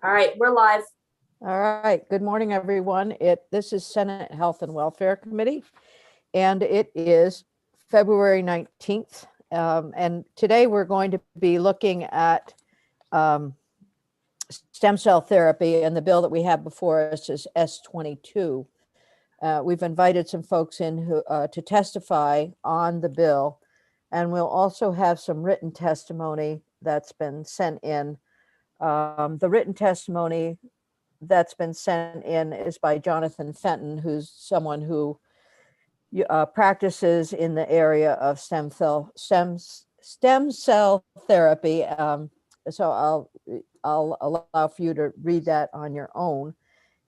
All right, we're live. All right. Good morning, everyone. This is Senate Health and Welfare Committee, and it is February 19th. And today we're going to be looking at stem cell therapy, and the bill that we have before us is S22. We've invited some folks in who, to testify on the bill, and we'll also have some written testimony that's been sent in. The written testimony that's been sent in is by Jonathan Fenton, who's someone who practices in the area of stem cell therapy. So I'll allow for you to read that on your own.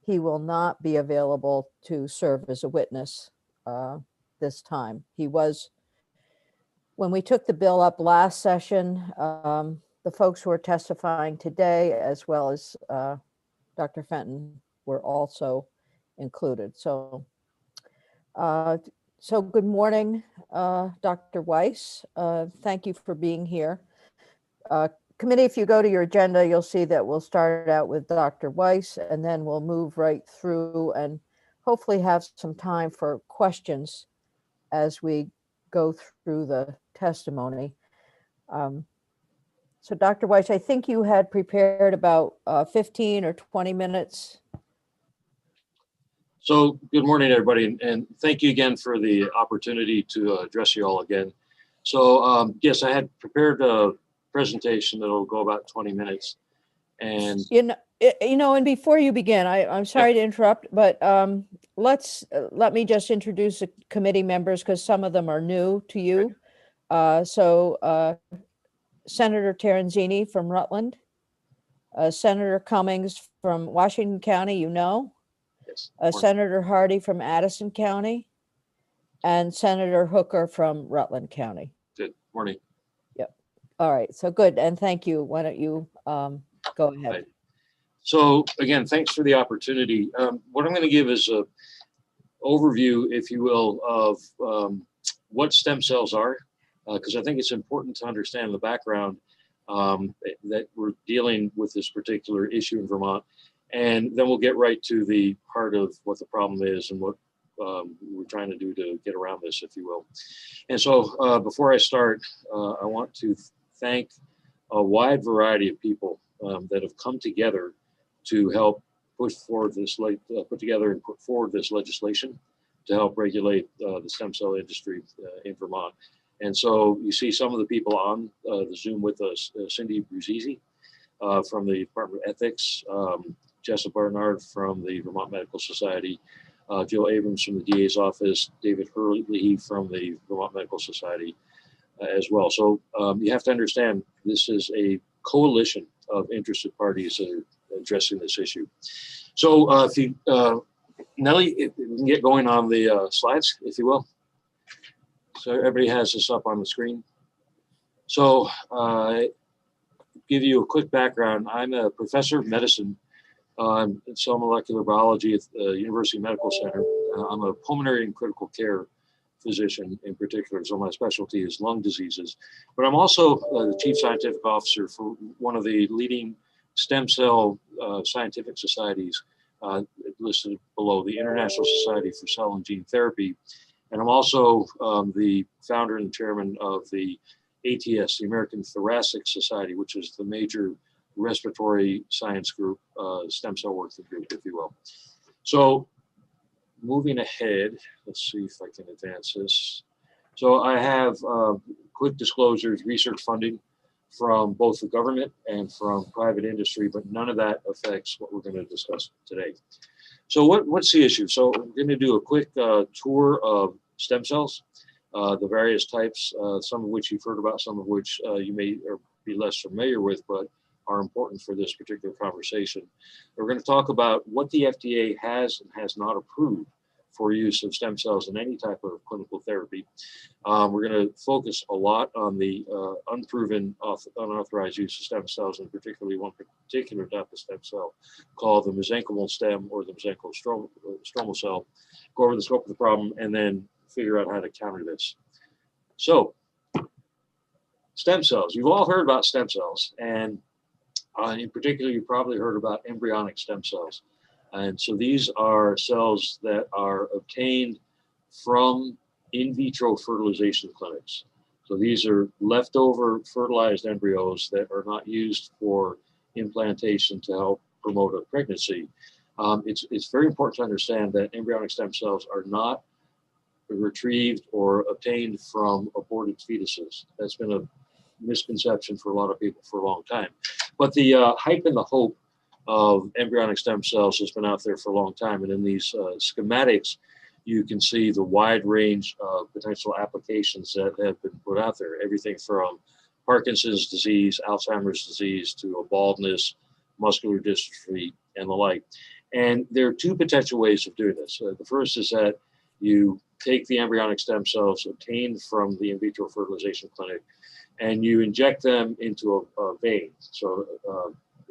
He will not be available to serve as a witness this time. He was, when we took the bill up last session, the folks who are testifying today, as well as Dr. Fenton, were also included. So good morning, Dr. Weiss. Thank you for being here. Committee, if you go to your agenda, you'll see that we'll start out with Dr. Weiss, and then we'll move right through and hopefully have some time for questions as we go through the testimony. So Dr. Weiss, I think you had prepared about 15 or 20 minutes. So good morning, everybody, and thank you again for the opportunity to address you all again. So yes, I had prepared a presentation that'll go about 20 minutes. And and before you begin, I'm sorry to interrupt, but let me just introduce the committee members because some of them are new to you. Senator Terenzini from Rutland, Senator Cummings from Washington County, yes, Senator Hardy from Addison County, and Senator Hooker from Rutland County. Good morning. Yep. All right. So good. And thank you. Why don't you go ahead? Right. So again, thanks for the opportunity. What I'm going to give is an overview, if you will, of what stem cells are, because I think it's important to understand the background that we're dealing with this particular issue in Vermont. And then we'll get right to the heart of what the problem is and what we're trying to do to get around this, if you will. And so before I start, I want to thank a wide variety of people that have come together to help push forward this, put together and put forward this legislation to help regulate the stem cell industry in Vermont. And so you see some of the people on the Zoom with us, Cindy Bruzzese from the Department of Ethics, Jessa Barnard from the Vermont Medical Society, Jill Abrams from the DA's office, David Hurley from the Vermont Medical Society as well. So you have to understand this is a coalition of interested parties that are addressing this issue. So if you, Nellie, if we can get going on the slides, if you will. So everybody has this up on the screen. So give you a quick background. I'm a professor of medicine in cell molecular biology at the University Medical Center. I'm a pulmonary and critical care physician in particular, so my specialty is lung diseases. But I'm also the chief scientific officer for one of the leading stem cell scientific societies listed below, the International Society for Cell and Gene Therapy. And I'm also the founder and chairman of the ATS, the American Thoracic Society, which is the major respiratory science group, stem cell working group, if you will. So moving ahead, let's see if I can advance this. So I have quick disclosures, research funding from both the government and from private industry, but none of that affects what we're going to discuss today. So what's the issue? So I'm going to do a quick tour of stem cells, the various types, some of which you've heard about, some of which you may be less familiar with, but are important for this particular conversation. We're going to talk about what the FDA has and has not approved for use of stem cells in any type of clinical therapy. We're going to focus a lot on the unproven, unauthorized use of stem cells, and particularly one particular type of stem cell called the mesenchymal stem or the mesenchymal stromal cell. Go over the scope of the problem and then figure out how to counter this. So, stem cells. You've all heard about stem cells, and In particular, you probably heard about embryonic stem cells. And so these are cells that are obtained from in vitro fertilization clinics. So these are leftover fertilized embryos that are not used for implantation to help promote a pregnancy. It's very important to understand that embryonic stem cells are not retrieved or obtained from aborted fetuses. That's been a misconception for a lot of people for a long time. But the hype and the hope of embryonic stem cells has been out there for a long time. And in these schematics, you can see the wide range of potential applications that have been put out there. Everything from Parkinson's disease, Alzheimer's disease, to a baldness, muscular dystrophy, and the like. And there are two potential ways of doing this. The first is that you take the embryonic stem cells obtained from the in vitro fertilization clinic and you inject them into a vein, so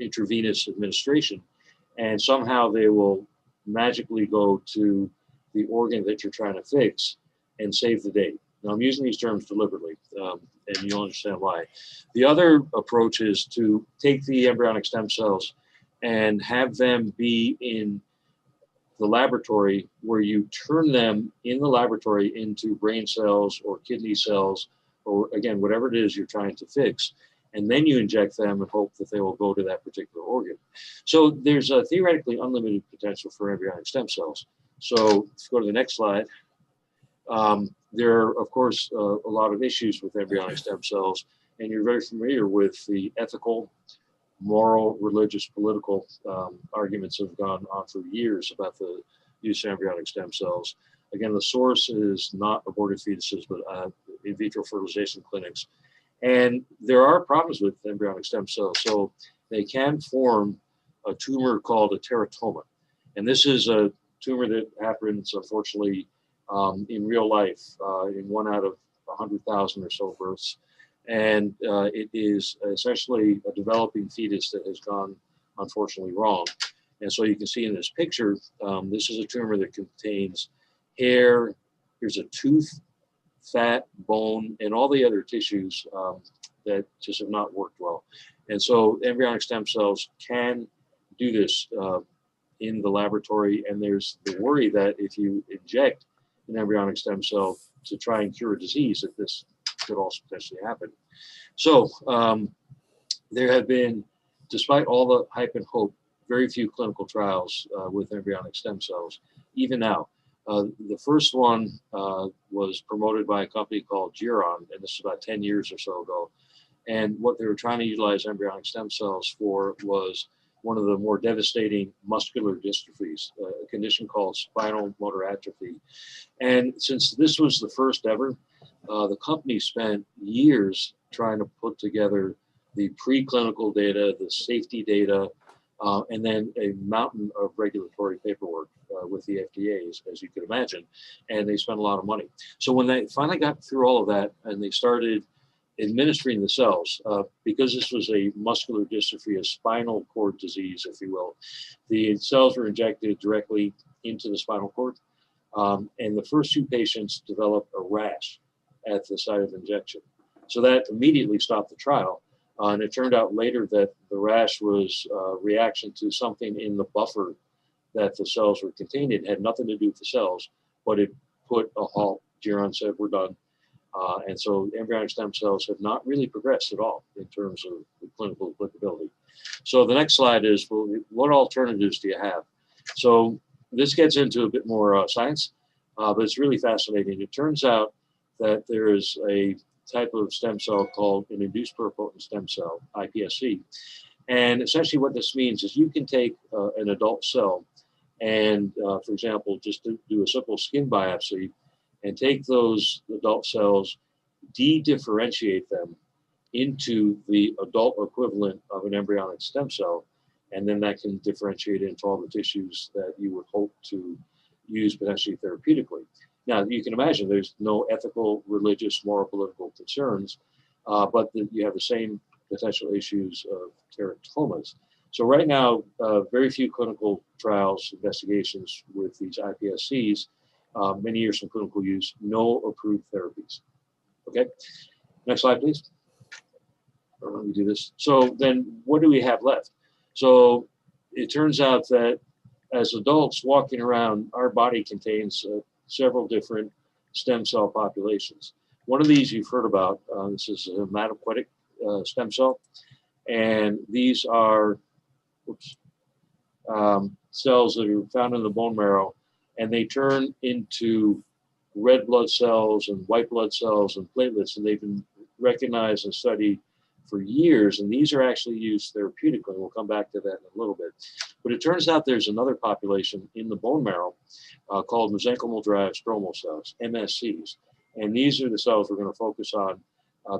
intravenous administration, and somehow they will magically go to the organ that you're trying to fix and save the day. Now, I'm using these terms deliberately, and you'll understand why. The other approach is to take the embryonic stem cells and have them be in the laboratory, where you turn them in the laboratory into brain cells or kidney cells, or again, whatever it is you're trying to fix. And then you inject them and hope that they will go to that particular organ. So there's a theoretically unlimited potential for embryonic stem cells. So let's go to the next slide. There are, of course, a lot of issues with embryonic stem cells, and you're very familiar with the ethical, moral, religious, political arguments have gone on for years about the use of embryonic stem cells. Again, the source is not aborted fetuses, but in vitro fertilization clinics. And there are problems with embryonic stem cells. So they can form a tumor called a teratoma. And this is a tumor that happens, unfortunately, in real life, in 1 out of 100,000 or so births. And it is essentially a developing fetus that has gone, unfortunately, wrong. And so you can see in this picture, this is a tumor that contains hair, here's a tooth, fat, bone, and all the other tissues that just have not worked well. And so embryonic stem cells can do this in the laboratory. And there's the worry that if you inject an embryonic stem cell to try and cure a disease, that this could also potentially happen. So there have been, despite all the hype and hope, very few clinical trials with embryonic stem cells, even now. The first one was promoted by a company called Geron, and this is about 10 years or so ago. And what they were trying to utilize embryonic stem cells for was one of the more devastating muscular dystrophies, a condition called spinal motor atrophy. And since this was the first ever, the company spent years trying to put together the preclinical data, the safety data, and then a mountain of regulatory paperwork with the FDA, as you could imagine. And they spent a lot of money. So when they finally got through all of that and they started administering the cells, because this was a muscular dystrophy, a spinal cord disease, if you will, the cells were injected directly into the spinal cord. And the first 2 patients developed a rash at the site of injection. So that immediately stopped the trial. And it turned out later that the rash was a reaction to something in the buffer that the cells were contained in. It had nothing to do with the cells, but it put a halt. Geron said, we're done. And so embryonic stem cells have not really progressed at all in terms of the clinical applicability. So the next slide is, well, what alternatives do you have? So this gets into a bit more science, but it's really fascinating. It turns out that there is a type of stem cell called an induced pluripotent stem cell, iPSC. And essentially what this means is you can take an adult cell and, for example, just do a simple skin biopsy and take those adult cells, de-differentiate them into the adult equivalent of an embryonic stem cell, and then that can differentiate into all the tissues that you would hope to use potentially therapeutically. Now, you can imagine there's no ethical, religious, moral, political concerns, but you have the same potential issues of teratomas. So right now, very few clinical trials, investigations with these iPSCs, many years from clinical use, no approved therapies. Okay, next slide, please. Let me do this. So then what do we have left? So it turns out that as adults walking around, our body contains several different stem cell populations. One of these you've heard about. This is a hematopoietic stem cell. And these are cells that are found in the bone marrow, and they turn into red blood cells and white blood cells and platelets, and they've been recognized and studied for years, and these are actually used therapeutically. We'll come back to that in a little bit. But it turns out there's another population in the bone marrow called mesenchymal stromal cells, MSCs. And these are the cells we're going to focus on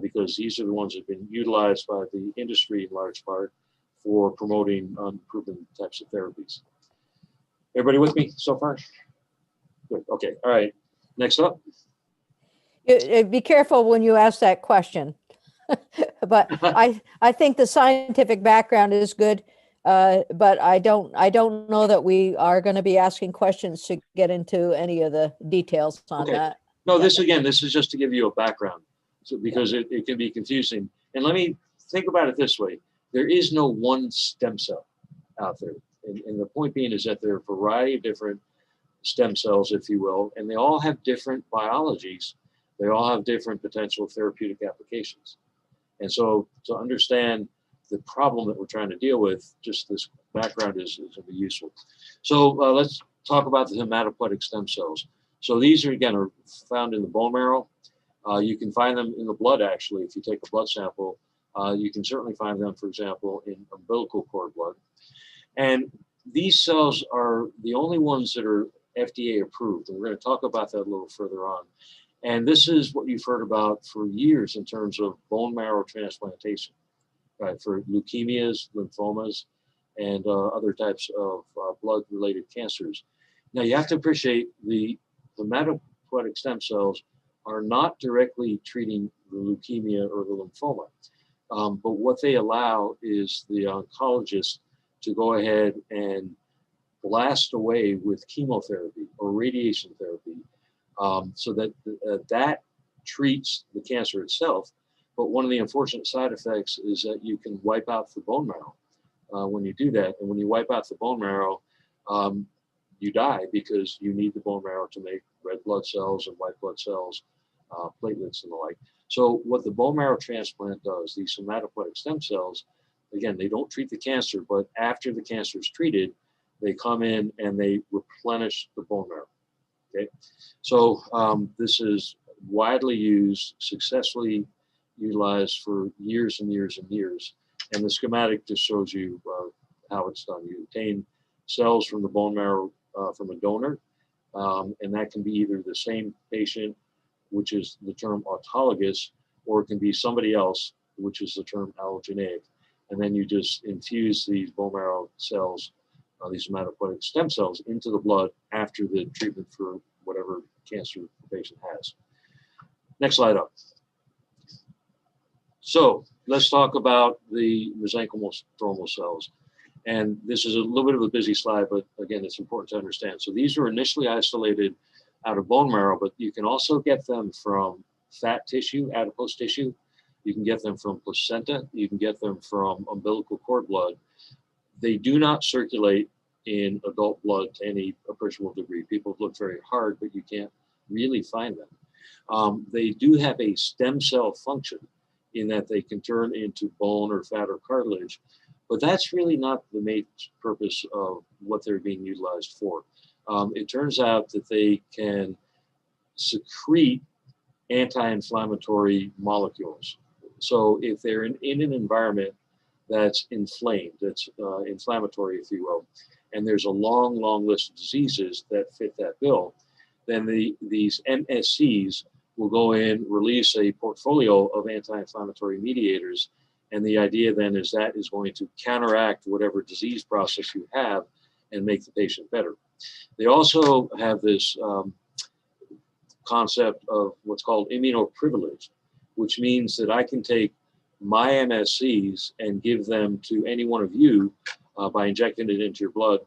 because these are the ones that have been utilized by the industry in large part for promoting unproven types of therapies. Everybody with me so far? Good. Okay. All right. Next up. Be careful when you ask that question. But I think the scientific background is good, but I don't know that we are going to be asking questions to get into any of the details on that. No, this is just to give you a background, so because it can be confusing. And let me think about it this way: there is no one stem cell out there, and the point being is that there are a variety of different stem cells, if you will, and they all have different biologies. They all have different potential therapeutic applications. And so to understand the problem that we're trying to deal with, just this background is going to be useful. So let's talk about the hematopoietic stem cells. So these are, again, are found in the bone marrow. You can find them in the blood, actually. If you take a blood sample, you can certainly find them, for example, in umbilical cord blood. And these cells are the only ones that are FDA approved. And we're going to talk about that a little further on. And this is what you've heard about for years in terms of bone marrow transplantation, right, for leukemias, lymphomas, and other types of blood-related cancers. Now, you have to appreciate the hematopoietic stem cells are not directly treating the leukemia or the lymphoma, but what they allow is the oncologist to go ahead and blast away with chemotherapy or radiation therapy, so that that treats the cancer itself. But one of the unfortunate side effects is that you can wipe out the bone marrow when you do that. And when you wipe out the bone marrow, you die because you need the bone marrow to make red blood cells and white blood cells, platelets and the like. So what the bone marrow transplant does, these hematopoietic stem cells, again, they don't treat the cancer, but after the cancer is treated, they come in and they replenish the bone marrow. Okay, so this is widely used, successfully utilized for years and years and years. And the schematic just shows you how it's done. You obtain cells from the bone marrow from a donor, and that can be either the same patient, which is the term autologous, or it can be somebody else, which is the term allogeneic. And then you just infuse these bone marrow cells, these hematopoietic stem cells, into the blood after the treatment for whatever cancer the patient has. Next slide up. So let's talk about the mesenchymal stromal cells. And this is a little bit of a busy slide, but again, it's important to understand. So these were initially isolated out of bone marrow, but you can also get them from fat tissue, adipose tissue. You can get them from placenta. You can get them from umbilical cord blood. They do not circulate in adult blood to any appreciable degree. People have looked very hard, but you can't really find them. They do have a stem cell function in that they can turn into bone or fat or cartilage, but that's really not the main purpose of what they're being utilized for. It turns out that they can secrete anti-inflammatory molecules. So if they're in an environment that's inflamed, that's inflammatory, if you will, and there's a long, long list of diseases that fit that bill, then these MSCs will go in, release a portfolio of anti-inflammatory mediators, and the idea then is that is going to counteract whatever disease process you have and make the patient better. They also have this concept of what's called immunoprivilege, which means that I can take my MSCs and give them to any one of you by injecting it into your blood,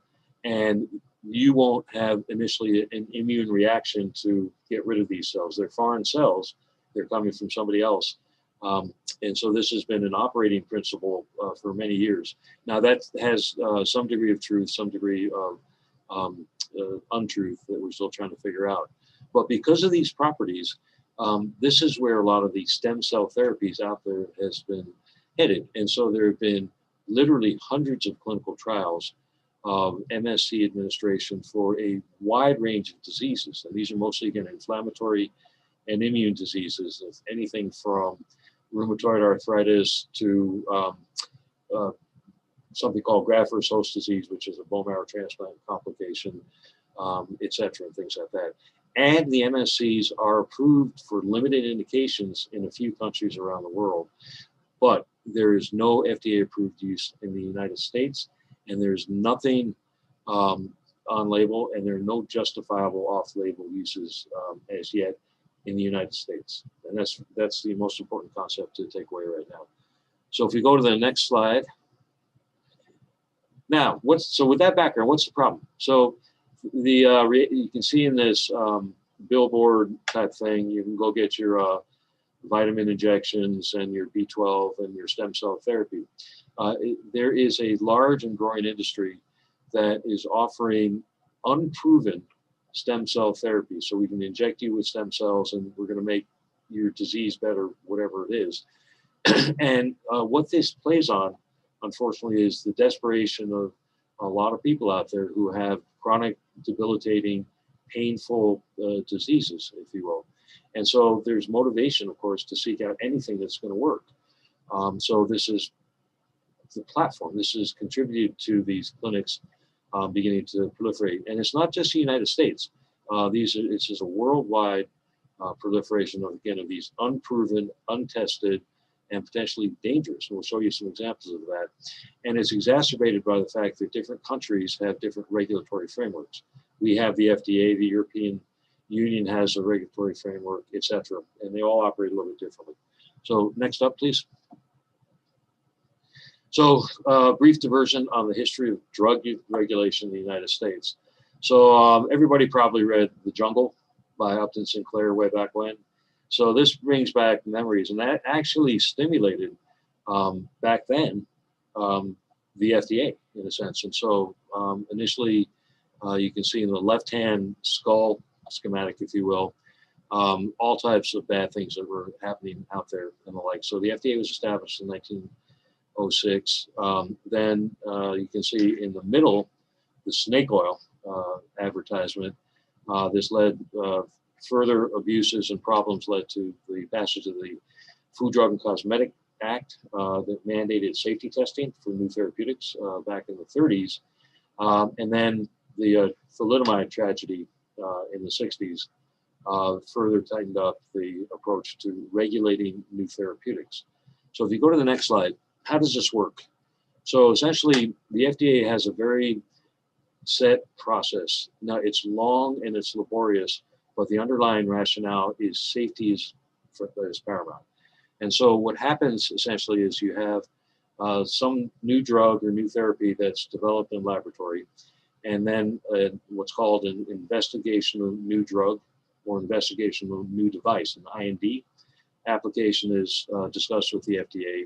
and you won't have initially an immune reaction to get rid of these cells. They're foreign cells. They're coming from somebody else. And so this has been an operating principle for many years. Now that has some degree of truth, some degree of untruth that we're still trying to figure out. But because of these properties, this is where a lot of the stem cell therapies out there has been headed. And so there have been literally hundreds of clinical trials of MSC administration for a wide range of diseases. And these are mostly, again, inflammatory and immune diseases, anything from rheumatoid arthritis to something called graft versus host disease, which is a bone marrow transplant complication, et cetera, and things like that. And the MSCs are approved for limited indications in a few countries around the world, but there is no FDA approved use in the United States, and there's nothing on label, and there are no justifiable off-label uses as yet in the United States. And that's the most important concept to take away right now. So if we go to the next slide. Now, so with that background, what's the problem? So you can see in this billboard type thing, you can go get your vitamin injections and your B12 and your stem cell therapy. There is a large and growing industry that is offering unproven stem cell therapy. So we can inject you with stem cells and we're going to make your disease better, whatever it is. And what this plays on, unfortunately, is the desperation of a lot of people out there who have chronic, debilitating, painful diseases, if you will. And so there's motivation, of course, to seek out anything that's going to work. So this is the platform. This has contributed to these clinics beginning to proliferate. And it's not just the United States. It's just a worldwide proliferation of, again, of these unproven, untested, and potentially dangerous. And we'll show you some examples of that. And it's exacerbated by the fact that different countries have different regulatory frameworks. We have the FDA, the European Union has a regulatory framework, et cetera, and they all operate a little bit differently. So next up, please. So brief diversion on the history of drug regulation in the United States. So everybody probably read The Jungle by Upton Sinclair way back when. So this brings back memories, and that actually stimulated back then the FDA in a sense. And so initially, you can see in the left-hand skull schematic, if you will, all types of bad things that were happening out there and the like. So the FDA was established in 1906. Then you can see in the middle, the snake oil advertisement. This led further abuses and problems led to the passage of the Food, Drug, and Cosmetic Act that mandated safety testing for new therapeutics back in the 30s. And then the thalidomide tragedy in the 60s further tightened up the approach to regulating new therapeutics. So if you go to the next slide, how does this work? So essentially, the FDA has a very set process. Now, it's long and it's laborious, but the underlying rationale is safety is paramount. And so what happens essentially is you have some new drug or new therapy that's developed in laboratory, and then what's called an investigational new drug or investigational new device, an IND application is discussed with the FDA.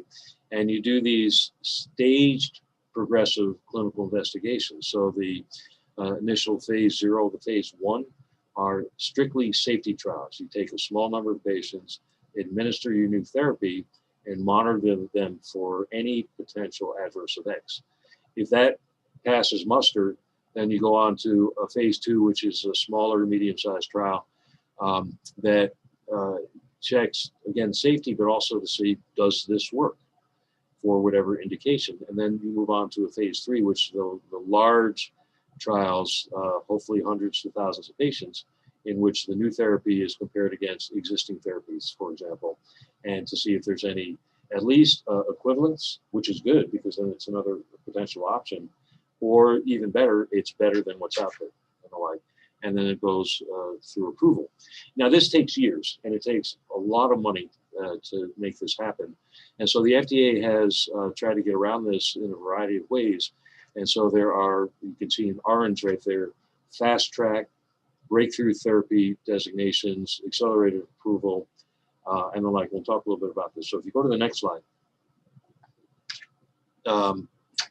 And you do these staged progressive clinical investigations. So the initial phase 0 to phase 1 are strictly safety trials. You take a small number of patients, administer your new therapy, and monitor them for any potential adverse effects. If that passes muster, then you go on to a phase 2, which is a smaller, medium-sized trial that checks, again, safety, but also to see, does this work for whatever indication? And then you move on to a phase 3, which the large trials, hopefully hundreds to thousands of patients, in which the new therapy is compared against existing therapies, for example, and to see if there's any, at least equivalence, which is good because then it's another potential option, or even better, it's better than what's out there and the like. And then it goes through approval. Now, this takes years, and it takes a lot of money to make this happen. And so the FDA has tried to get around this in a variety of ways. And so there are, you can see in orange right there, fast track, breakthrough therapy designations, accelerated approval, and the like. We'll talk a little bit about this. So if you go to the next slide,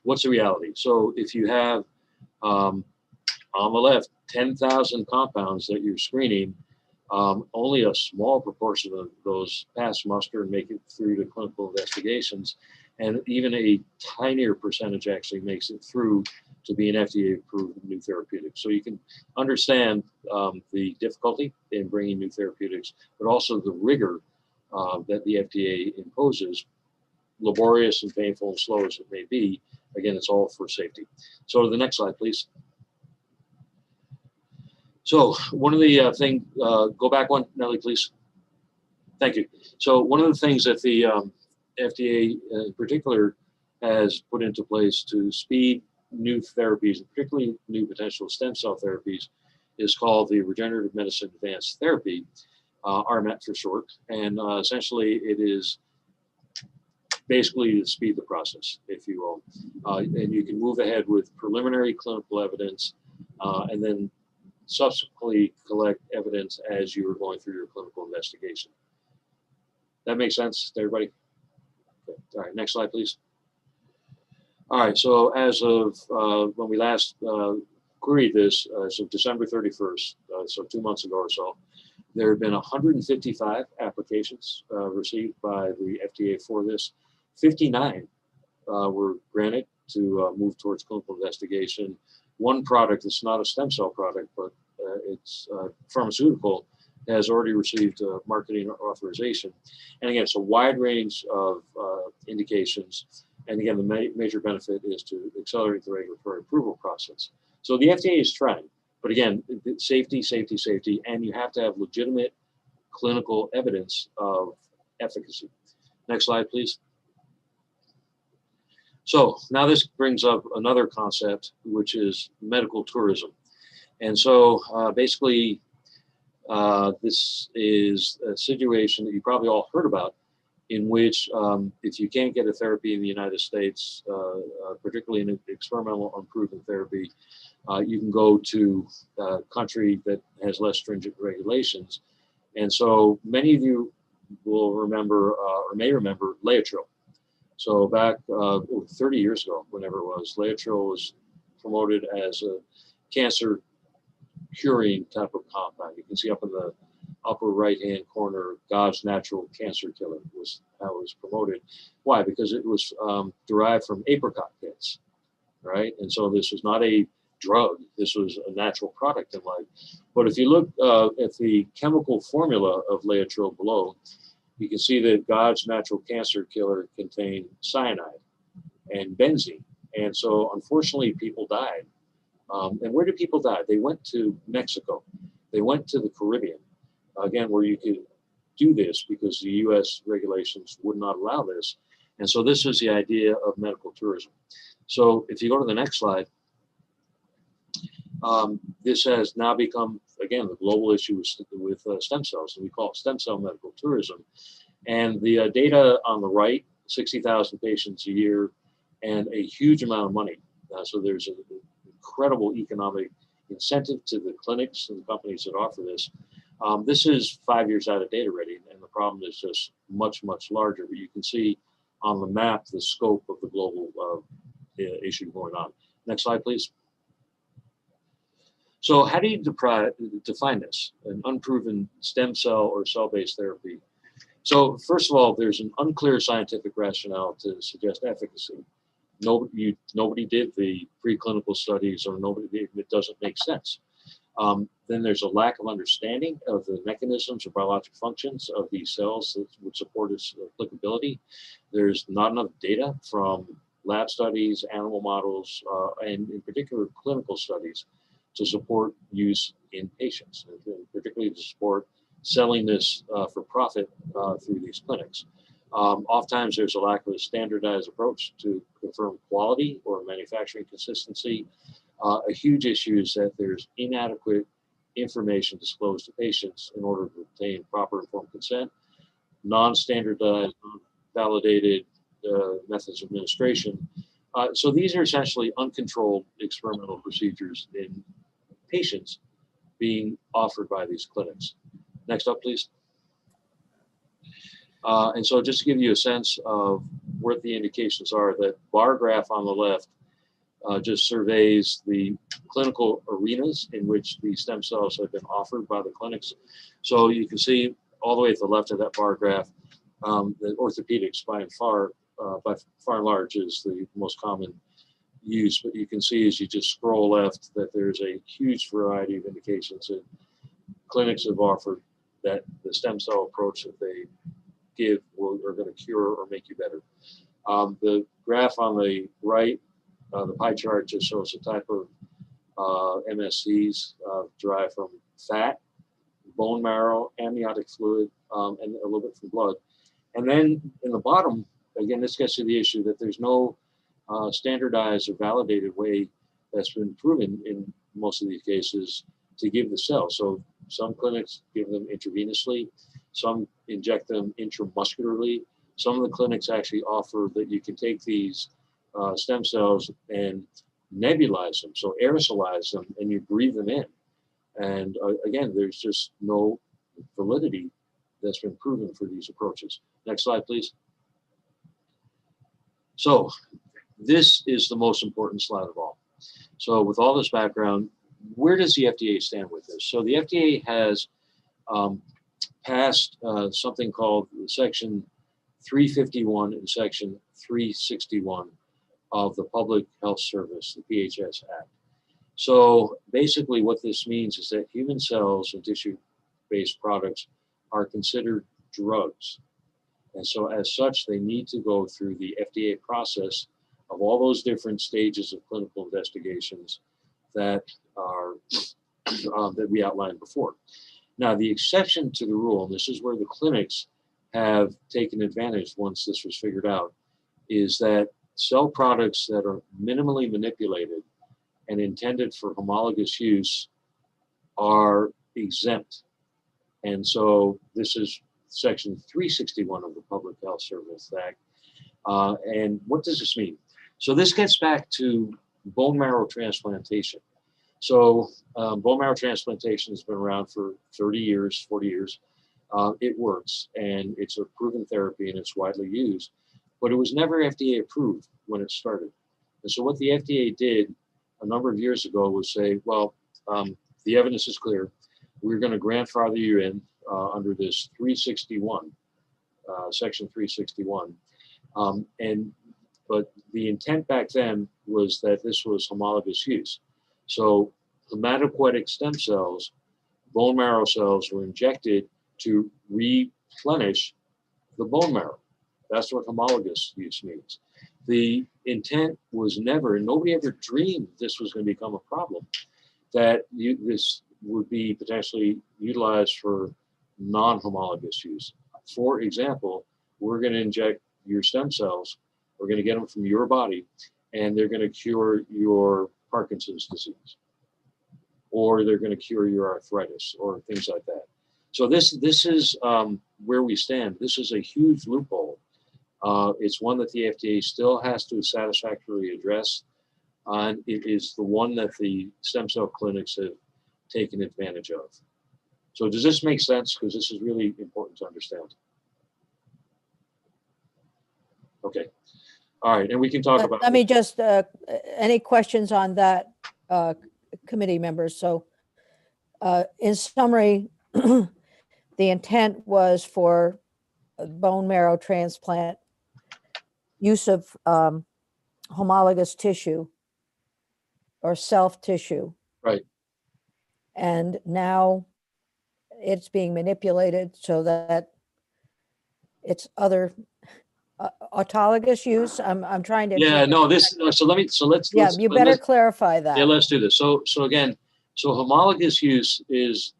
what's the reality? So if you have on the left 10,000 compounds that you're screening, only a small proportion of those pass muster and make it through to clinical investigations, and even a tinier percentage actually makes it through to be an FDA-approved new therapeutic. So you can understand the difficulty in bringing new therapeutics, but also the rigor that the FDA imposes, laborious and painful and slow as it may be. Again, it's all for safety. So the next slide, please. So one of the things, go back one, Nellie, please. Thank you. So one of the things that the FDA in particular has put into place to speed new therapies, particularly new potential stem cell therapies, is called the Regenerative Medicine Advanced Therapy, RMAT for short. And essentially it is basically to speed the process, if you will. And you can move ahead with preliminary clinical evidence and then subsequently collect evidence as you are going through your clinical investigation. That makes sense to everybody? Okay. All right, next slide, please. All right, so as of when we last queried this, so December 31st, so 2 months ago or so, there have been 155 applications received by the FDA for this. 59 were granted to move towards clinical investigation. One product, it's not a stem cell product, but it's pharmaceutical, has already received marketing authorization. And again, it's a wide range of indications. And again, the major benefit is to accelerate the regulatory approval process. So the FDA is trying, but again, safety, safety, safety, and you have to have legitimate clinical evidence of efficacy. Next slide, please. So now this brings up another concept, which is medical tourism. And so basically, this is a situation that you probably all heard about, in which if you can't get a therapy in the United States, particularly in experimental unproven therapy, you can go to a country that has less stringent regulations. And so many of you will remember or may remember Laetrile. So back 30 years ago, whenever it was, Laetrile was promoted as a cancer curing type of compound. You can see up in the upper right-hand corner, God's natural cancer killer was how it was promoted. Why? Because it was derived from apricot pits, right? And so this was not a drug. This was a natural product in life. But if you look at the chemical formula of Laetrile below, you can see that God's natural cancer killer contained cyanide and benzene. And so unfortunately, people died. And where did people die? They went to Mexico. They went to the Caribbean, again, where you could do this because the US regulations would not allow this. And so this is the idea of medical tourism. So if you go to the next slide, this has now become, again, the global issue with stem cells, and we call it stem cell medical tourism. And the data on the right, 60,000 patients a year and a huge amount of money. So there's an incredible economic incentive to the clinics and the companies that offer this. This is 5 years out of date already, and the problem is just much, much larger. But you can see on the map the scope of the global issue going on. Next slide, please. So how do you define this, an unproven stem cell or cell-based therapy? So first of all, there's an unclear scientific rationale to suggest efficacy. Nobody did the preclinical studies, or it doesn't make sense. Then there's a lack of understanding of the mechanisms or biologic functions of these cells that would support its applicability. There's not enough data from lab studies, animal models, and in particular clinical studies to support use in patients, and particularly to support selling this for profit through these clinics. Oftentimes there's a lack of a standardized approach to confirm quality or manufacturing consistency. A huge issue is that there's inadequate information disclosed to patients in order to obtain proper informed consent, non-standardized, non-validated methods of administration. So these are essentially uncontrolled experimental procedures in patients being offered by these clinics. Next up, please. And so just to give you a sense of what the indications are, that bar graph on the left just surveys the clinical arenas in which the stem cells have been offered by the clinics. So you can see all the way to the left of that bar graph, the orthopedics by far and large is the most common use. But you can see as you just scroll left that there's a huge variety of indications that clinics have offered that the stem cell approach that they give are going to cure or make you better. The graph on the right, the pie chart just shows the type of MSCs derived from fat, bone marrow, amniotic fluid, and a little bit from blood. And then in the bottom, again, this gets to the issue that there's no standardized or validated way that's been proven in most of these cases to give the cells. So some clinics give them intravenously, some inject them intramuscularly. Some of the clinics actually offer that you can take these stem cells and nebulize them, so aerosolize them, and you breathe them in. And again, there's just no validity that's been proven for these approaches. Next slide, please. So this is the most important slide of all. So with all this background, where does the FDA stand with this? So the FDA has passed something called Section 351 and Section 361 of the Public Health Service, the PHS Act. So basically what this means is that human cells and tissue-based products are considered drugs. And so as such, they need to go through the FDA process of all those different stages of clinical investigations that are that we outlined before. Now, the exception to the rule, and this is where the clinics have taken advantage once this was figured out, is that cell products that are minimally manipulated and intended for homologous use are exempt. And so this is Section 361 of the Public Health Service Act. And what does this mean? So this gets back to bone marrow transplantation. So bone marrow transplantation has been around for 30 years, 40 years. It works, and it's a proven therapy, and it's widely used. But it was never FDA approved when it started. And so what the FDA did a number of years ago was say, well, the evidence is clear. We're going to grandfather you in under this 361, Section 361. But the intent back then was that this was homologous use. So hematopoietic stem cells, bone marrow cells were injected to replenish the bone marrow. That's what homologous use means. The intent was never, and nobody ever dreamed this was going to become a problem, that this would be potentially utilized for non-homologous use. For example, we're going to inject your stem cells, we're going to get them from your body, and they're going to cure your Parkinson's disease, or they're going to cure your arthritis, or things like that. So this is where we stand. This is a huge loophole. It's one that the FDA still has to satisfactorily address, and it is the one that the stem cell clinics have taken advantage of. So does this make sense? Because this is really important to understand. Okay. All right, and we can talk about. Let me just, any questions on that, committee members? So in summary, the intent was for bone marrow transplant, use of homologous tissue or self tissue. Right. And now it's being manipulated so that it's other autologous use. I'm trying to. Yeah, no, this, so let's. Yeah, you better clarify that. Yeah, let's do this. So again, homologous use is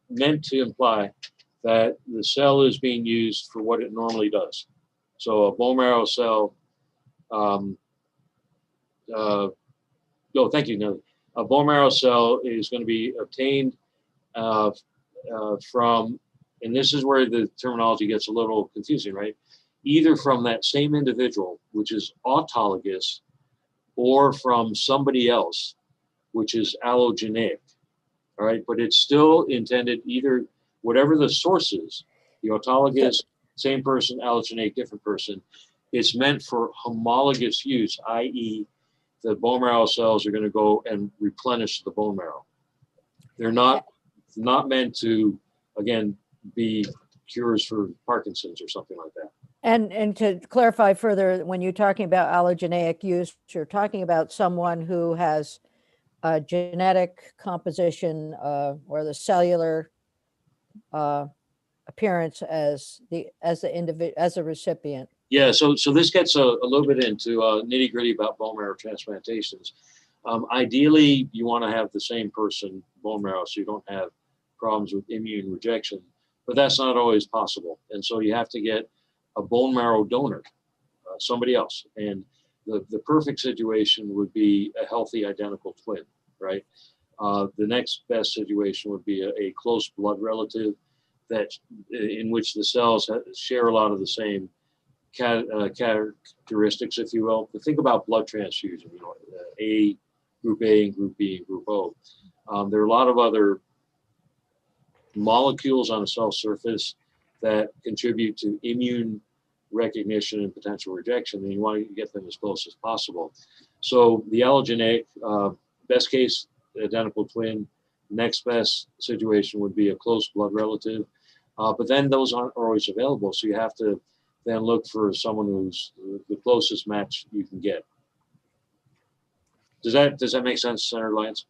meant to imply that the cell is being used for what it normally does. So a bone marrow cell, thank you, Nelly. A bone marrow cell is going to be obtained from, and this is where the terminology gets a little confusing, right? Either from that same individual, which is autologous, or from somebody else, which is allogeneic, all right? But it's still intended either, whatever the source is, the autologous same person, allogeneic, different person. It's meant for homologous use, i.e. the bone marrow cells are going to go and replenish the bone marrow. They're not meant to, again, be cures for Parkinson's or something like that. And to clarify further, when you're talking about allogeneic use, you're talking about someone who has a genetic composition or the cellular appearance as a recipient. Yeah, so this gets a little bit into nitty gritty about bone marrow transplantations. Ideally, you want to have the same person bone marrow so you don't have problems with immune rejection, but that's not always possible. And so you have to get a bone marrow donor, somebody else. And the perfect situation would be a healthy identical twin, right? The next best situation would be a close blood relative in which the cells share a lot of the same characteristics, if you will. But think about blood transfusion, group A and group B and group O. There are a lot of other molecules on a cell surface that contribute to immune recognition and potential rejection, and you want to get them as close as possible. So the allogeneic, best case, identical twin. Next best situation would be a close blood relative, but then those aren't always available, so you have to then look for someone who's the closest match you can get. Does that make sense, Senator Lyons?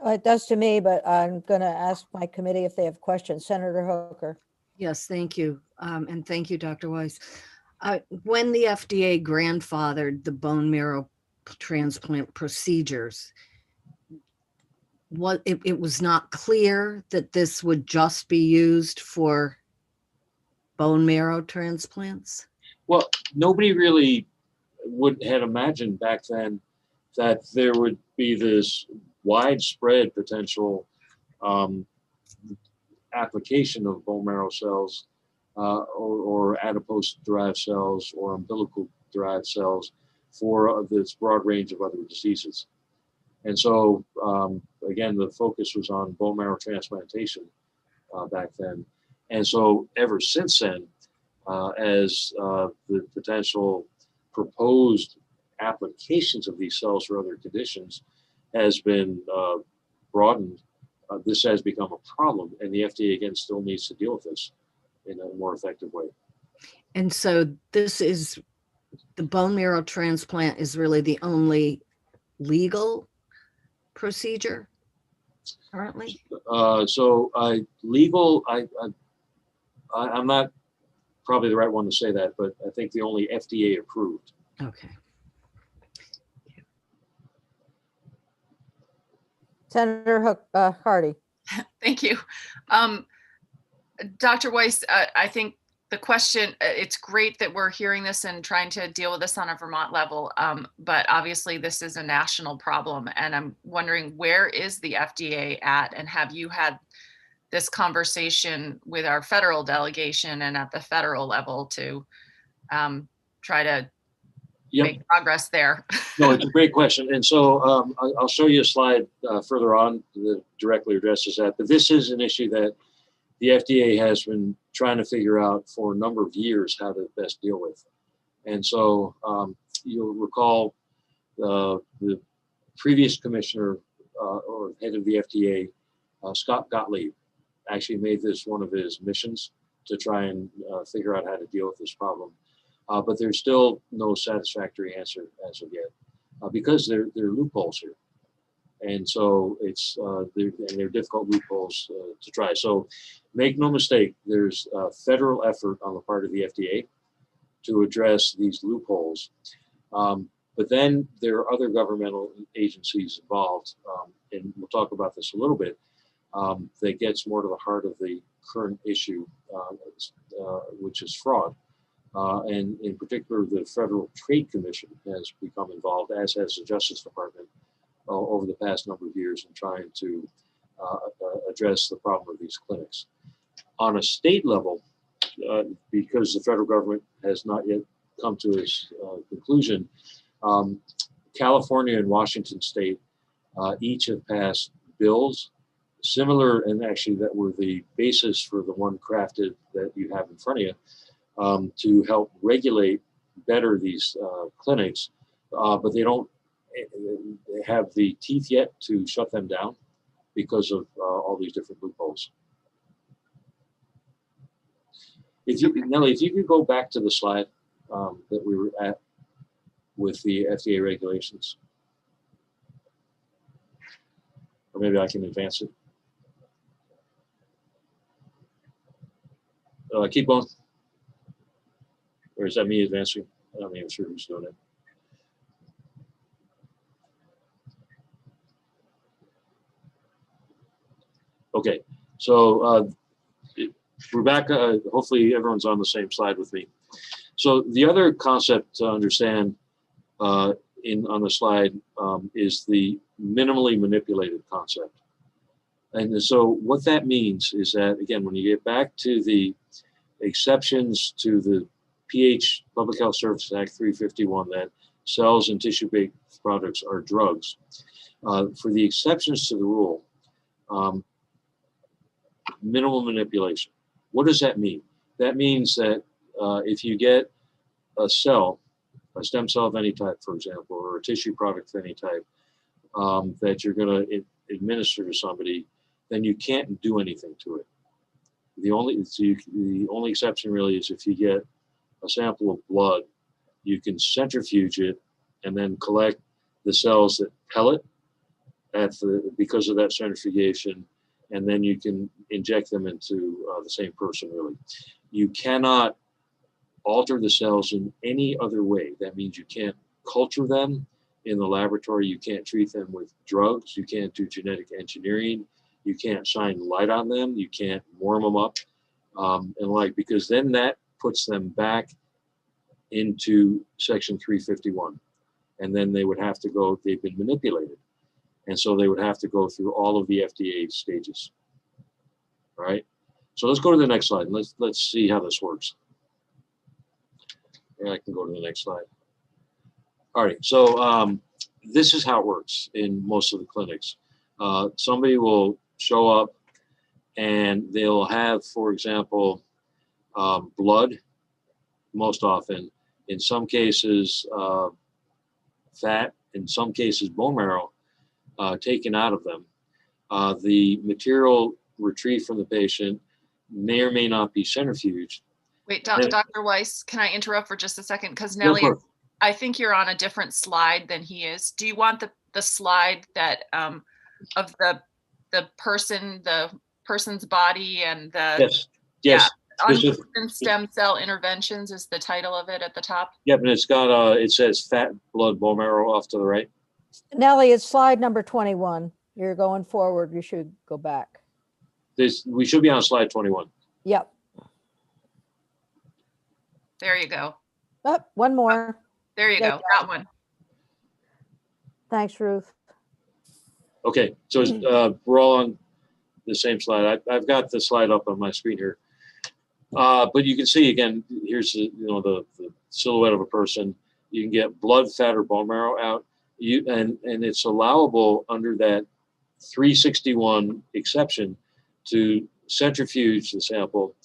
It does to me, but I'm going to ask my committee if they have questions. Senator Hooker. Yes, thank you. And thank you, Dr. Weiss. When the FDA grandfathered the bone marrow transplant procedures, it was not clear that this would just be used for bone marrow transplants? Well, nobody really had imagined back then that there would be this widespread potential application of bone marrow cells or adipose-derived cells or umbilical-derived cells for this broad range of other diseases. And so, again, the focus was on bone marrow transplantation back then. And so ever since then, as the potential proposed applications of these cells for other conditions has been broadened, this has become a problem, and the FDA again still needs to deal with this in a more effective way. And so the bone marrow transplant is really the only legal procedure currently? I'm not probably the right one to say that, but I think the only FDA approved. Okay. Senator Hardy. Thank you. Dr. Weiss, I think the question, it's great that we're hearing this and trying to deal with this on a Vermont level, but obviously this is a national problem, and I'm wondering, where is the FDA at, and have you had this conversation with our federal delegation and at the federal level to try to make progress there? No, it's a great question. And so I'll show you a slide further on that directly addresses that. But this is an issue that the FDA has been trying to figure out for a number of years how to best deal with. And so you'll recall the previous commissioner or head of the FDA, Scott Gottlieb, actually made this one of his missions to try and figure out how to deal with this problem. But there's still no satisfactory answer as of yet because there are loopholes here. And so they're difficult loopholes to try. So make no mistake, there's a federal effort on the part of the FDA to address these loopholes. But then there are other governmental agencies involved, and we'll talk about this a little bit, that gets more to the heart of the current issue, which is fraud. And in particular, the Federal Trade Commission has become involved, as has the Justice Department, over the past number of years in trying to address the problem of these clinics. On a state level, because the federal government has not yet come to its conclusion, California and Washington State each have passed bills similar, and actually that were the basis for the one crafted that you have in front of you, to help regulate better these clinics, but they don't have the teeth yet to shut them down because of all these different loopholes. If you, Nellie, if you could go back to the slide that we were at with the FDA regulations, or maybe I can advance it. Keep going. Or is that me advancing? I'm not even sure who's doing it. Okay, so we're back. Hopefully everyone's on the same slide with me. So the other concept to understand on the slide is the minimally manipulated concept. And so what that means is that, again, when you get back to the exceptions to the PH Public Health Services Act 351, that cells and tissue-based products are drugs, for the exceptions to the rule, minimal manipulation. What does that mean? That means that if you get a cell, a stem cell of any type, for example, or a tissue product of any type, that you're going to administer to somebody, then you can't do anything to it. The only exception really is if you get a sample of blood, you can centrifuge it and then collect the cells that pellet because of that centrifugation, and then you can inject them into the same person, really. You cannot alter the cells in any other way. That means you can't culture them in the laboratory, you can't treat them with drugs, you can't do genetic engineering, you can't shine light on them, you can't warm them up, because then that puts them back into Section 351. And then they would have to go, they've been manipulated. And so they would have to go through all of the FDA stages. All right. So let's go to the next slide. And let's see how this works. And I can go to the next slide. All right. So this is how it works in most of the clinics. Somebody will show up and they'll have, for example, blood, most often, in some cases, fat, in some cases, bone marrow, taken out of them. The material retrieved from the patient may or may not be centrifuged. Wait, Dr. Weiss, can I interrupt for just a second? Because Nellie, I think you're on a different slide than he is. Do you want the slide that of the person's body and the yes. Yeah, Unproven Stem Cell Interventions is the title of it at the top. Yep, and it's got it says fat, blood, bone marrow off to the right. Nellie, it's slide number 21. You're going forward. You should go back. We should be on slide 21. Yep. There you go. Oh, one more. There you go. That one. Thanks, Ruth. Okay, so we're all on the same slide. I've got the slide up on my screen here. But you can see again, here's the silhouette of a person. You can get blood, fat, or bone marrow out. And it's allowable under that 361 exception to centrifuge the sample,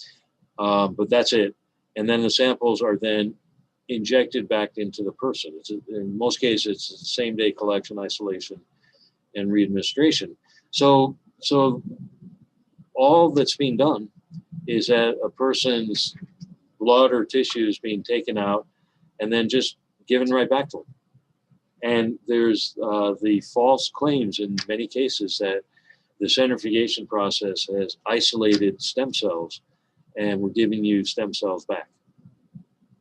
but that's it. And then the samples are then injected back into the person. In most cases, it's the same day collection, isolation, and readministration. So all that's being done is that a person's blood or tissue is being taken out and then just given right back to them. And there's the false claims in many cases that the centrifugation process has isolated stem cells and we're giving you stem cells back.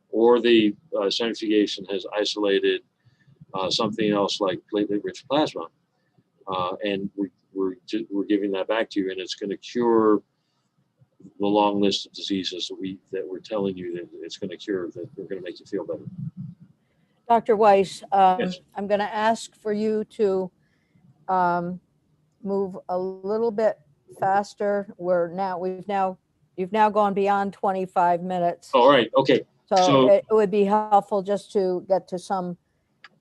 Or the centrifugation has isolated something else like platelet-rich plasma, and we're giving that back to you, and it's going to cure the long list of diseases that we're telling you that it's going to cure, that we're going to make you feel better. Dr. Weiss, Yes. I'm going to ask for you to move a little bit faster. You've now gone beyond 25 minutes. All right. Okay. So it would be helpful just to get to some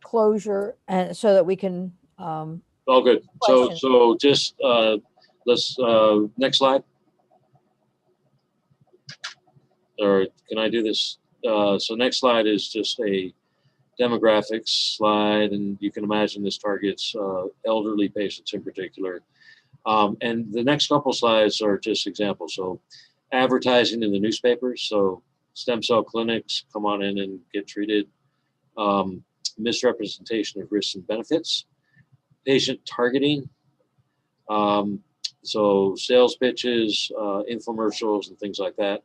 closure, and so that we can. All good. Question. So just let's next slide. or can I do this? So next slide is just a demographics slide, and you can imagine this targets elderly patients in particular. And the next couple slides are just examples. So advertising in the newspapers. So stem cell clinics, come on in and get treated. Misrepresentation of risks and benefits. Patient targeting. So sales pitches, infomercials, and things like that.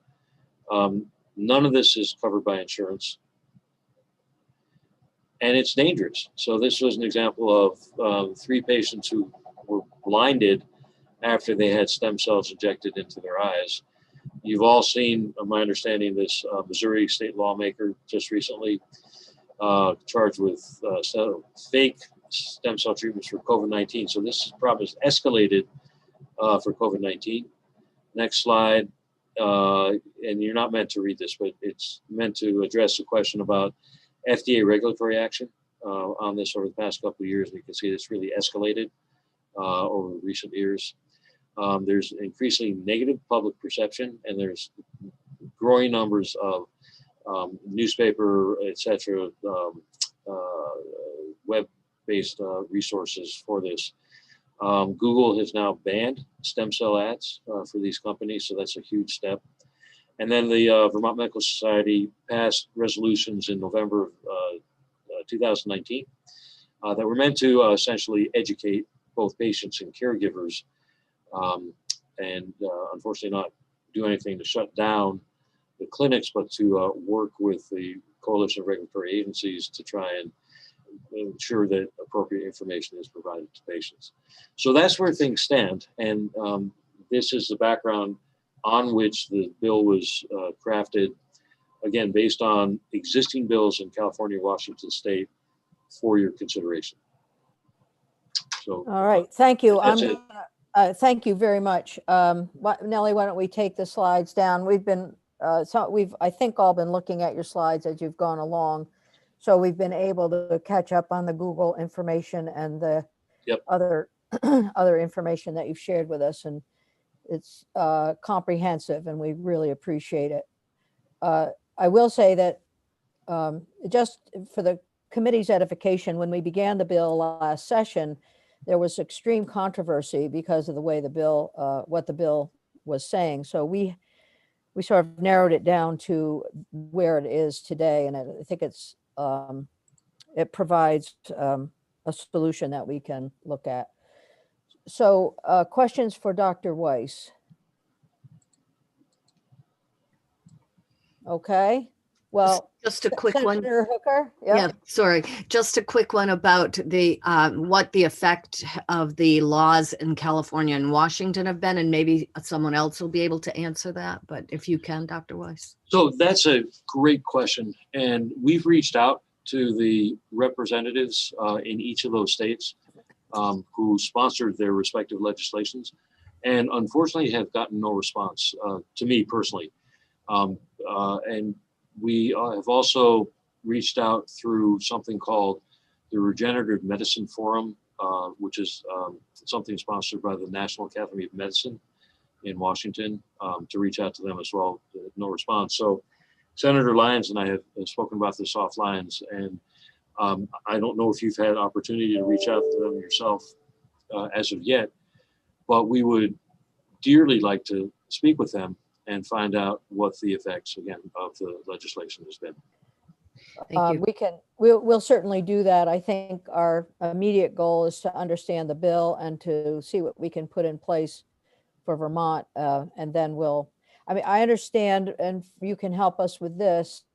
None of this is covered by insurance. And it's dangerous. So this was an example of 3 patients who were blinded after they had stem cells injected into their eyes. You've all seen, my understanding, this Missouri state lawmaker just recently charged with fake stem cell treatments for COVID-19. So this problem has escalated for COVID-19. Next slide. And you're not meant to read this, but it's meant to address a question about FDA regulatory action on this over the past couple of years. And you can see this really escalated over recent years. There's increasingly negative public perception, and there's growing numbers of newspaper, etc., web-based resources for this. Google has now banned stem cell ads for these companies, so that's a huge step. And then the Vermont Medical Society passed resolutions in November of 2019 that were meant to essentially educate both patients and caregivers, and unfortunately not do anything to shut down the clinics, but to work with the coalition of regulatory agencies to try and ensure that appropriate information is provided to patients. So that's where things stand. And this is the background on which the bill was crafted, again, based on existing bills in California, Washington State for your consideration. So, all right, thank you. That's it. Thank you very much. Nellie, why don't we take the slides down? We've been, I think, all been looking at your slides as you've gone along. So we've been able to catch up on the Google information and the other information that you've shared with us, and it's comprehensive, and we really appreciate it. I will say that just for the committee's edification, when we began the bill last session, there was extreme controversy because of the way the bill, what the bill was saying. So we sort of narrowed it down to where it is today, and I think it's it provides a solution that we can look at. So questions for Dr. Weiss? Okay, well, just a quick one. Senator Hooker? Yeah, sorry. Just a quick one about the what the effect of the laws in California and Washington have been, and maybe someone else will be able to answer that. But if you can, Dr. Weiss. So that's a great question. And we've reached out to the representatives in each of those states who sponsored their respective legislations, and unfortunately have gotten no response to me personally. And we have also reached out through something called the Regenerative Medicine Forum, which is something sponsored by the National Academy of Medicine in Washington, to reach out to them as well. No response. So Senator Lyons and I have spoken about this offline, and I don't know if you've had opportunity to reach out to them yourself as of yet, but we would dearly like to speak with them and find out what the effects, again, of the legislation has been. Thank you. We'll certainly do that. I think our immediate goal is to understand the bill and to see what we can put in place for Vermont, and then I understand, and you can help us with this,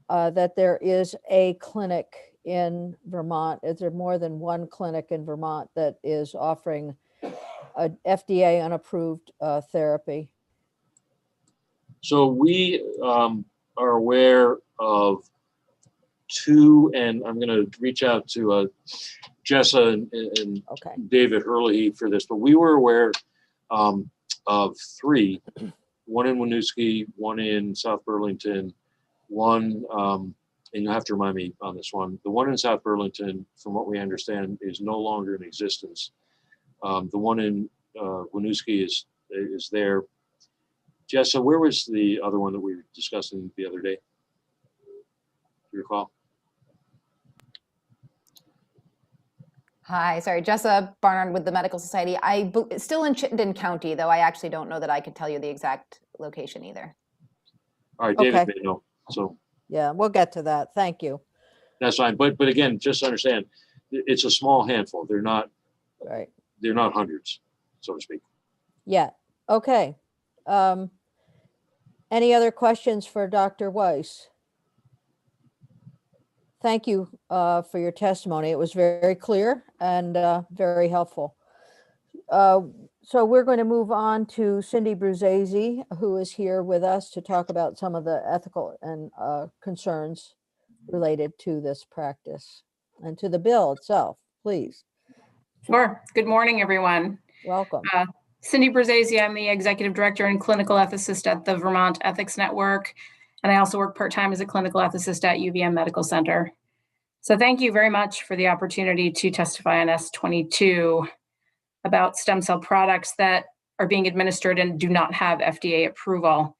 that there is a clinic in Vermont. Is there more than one clinic in Vermont that is offering a FDA unapproved therapy? So we are aware of 2, and I'm going to reach out to Jessa and Okay. David Hurley for this, but we were aware of 3, one in Winooski, one in South Burlington, one, and you'll have to remind me on this one, the one in South Burlington, from what we understand, is no longer in existence. The one in Winooski is there. Jessa, where was the other one that we were discussing the other day? Do you recall? Hi, sorry, Jessa Barnard with the Medical Society. Still in Chittenden County, though I actually don't know that I could tell you the exact location either. All right, David Okay. may know. So Yeah, we'll get to that. Thank you. that's fine. But again, just understand, it's a small handful. They're not Right. hundreds, so to speak. Yeah. Okay. Any other questions for Dr. Weiss? Thank you for your testimony. It was very clear and very helpful. So we're going to move on to Cindy Bruzzese, who is here with us to talk about some of the ethical and concerns related to this practice and to the bill itself. Please. Sure. Good morning, everyone. Welcome. Cindy Bruzzese, I'm the Executive Director and Clinical Ethicist at the Vermont Ethics Network, and I also work part-time as a Clinical Ethicist at UVM Medical Center. So thank you very much for the opportunity to testify on S22 about stem cell products that are being administered and do not have FDA approval.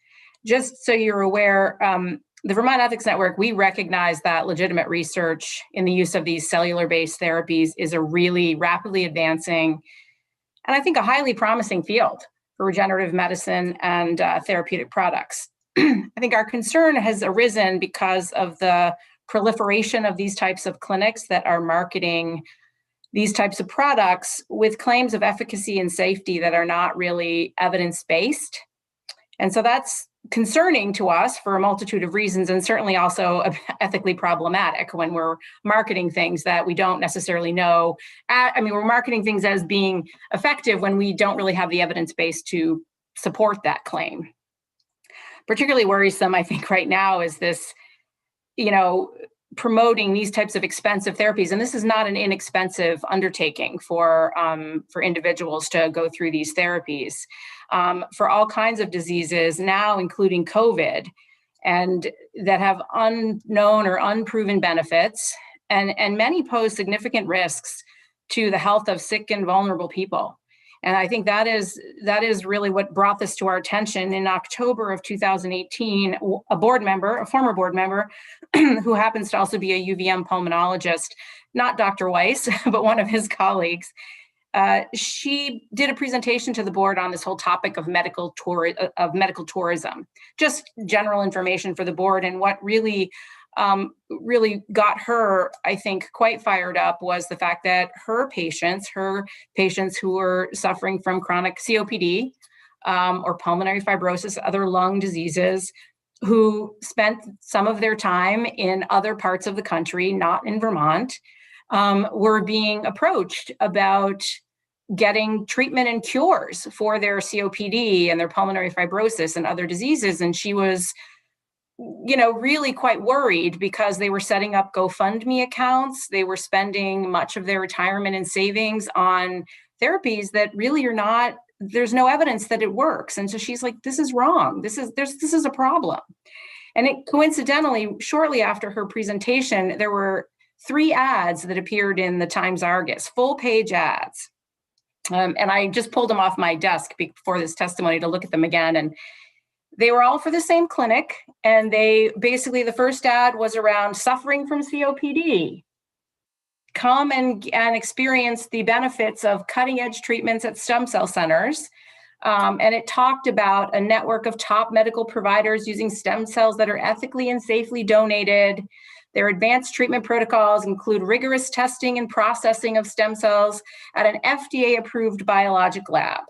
Just so you're aware, the Vermont Ethics Network, we recognize that legitimate research in the use of these cellular-based therapies is a really rapidly advancing and I think a highly promising field for regenerative medicine and therapeutic products. I think our concern has arisen because of the proliferation of these types of clinics that are marketing these types of products with claims of efficacy and safety that are not really evidence-based. And so that's concerning to us for a multitude of reasons, and certainly also ethically problematic when we're marketing things that we don't necessarily know. We're marketing things as being effective when we don't really have the evidence base to support that claim. Particularly worrisome, I think, right now is this, promoting these types of expensive therapies. And this is not an inexpensive undertaking for individuals to go through these therapies for all kinds of diseases, now including COVID, and that have unknown or unproven benefits, and many pose significant risks to the health of sick and vulnerable people. And I think that is really what brought this to our attention. In October of 2018, a former board member, who happens to also be a UVM pulmonologist, not Dr. Weiss, but one of his colleagues, she did a presentation to the board on this whole topic of medical tourism, just general information for the board. And what really got her, I think, quite fired up was the fact that her patients who were suffering from chronic COPD or pulmonary fibrosis, other lung diseases, who spent some of their time in other parts of the country, not in Vermont, were being approached about getting treatment and cures for their COPD and their pulmonary fibrosis and other diseases. And she was really quite worried because they were setting up GoFundMe accounts. They were spending much of their retirement and savings on therapies that really are not, there's no evidence that it works. And so she's like, this is wrong. This is a problem. And coincidentally, shortly after her presentation, there were 3 ads that appeared in the Times Argus, full page ads. And I just pulled them off my desk before this testimony to look at them again. And they were all for the same clinic, and the first ad was around suffering from COPD. Come and experience the benefits of cutting-edge treatments at stem cell centers. And it talked about a network of top medical providers using stem cells that are ethically and safely donated. Their advanced treatment protocols include rigorous testing and processing of stem cells at an FDA-approved biologic lab.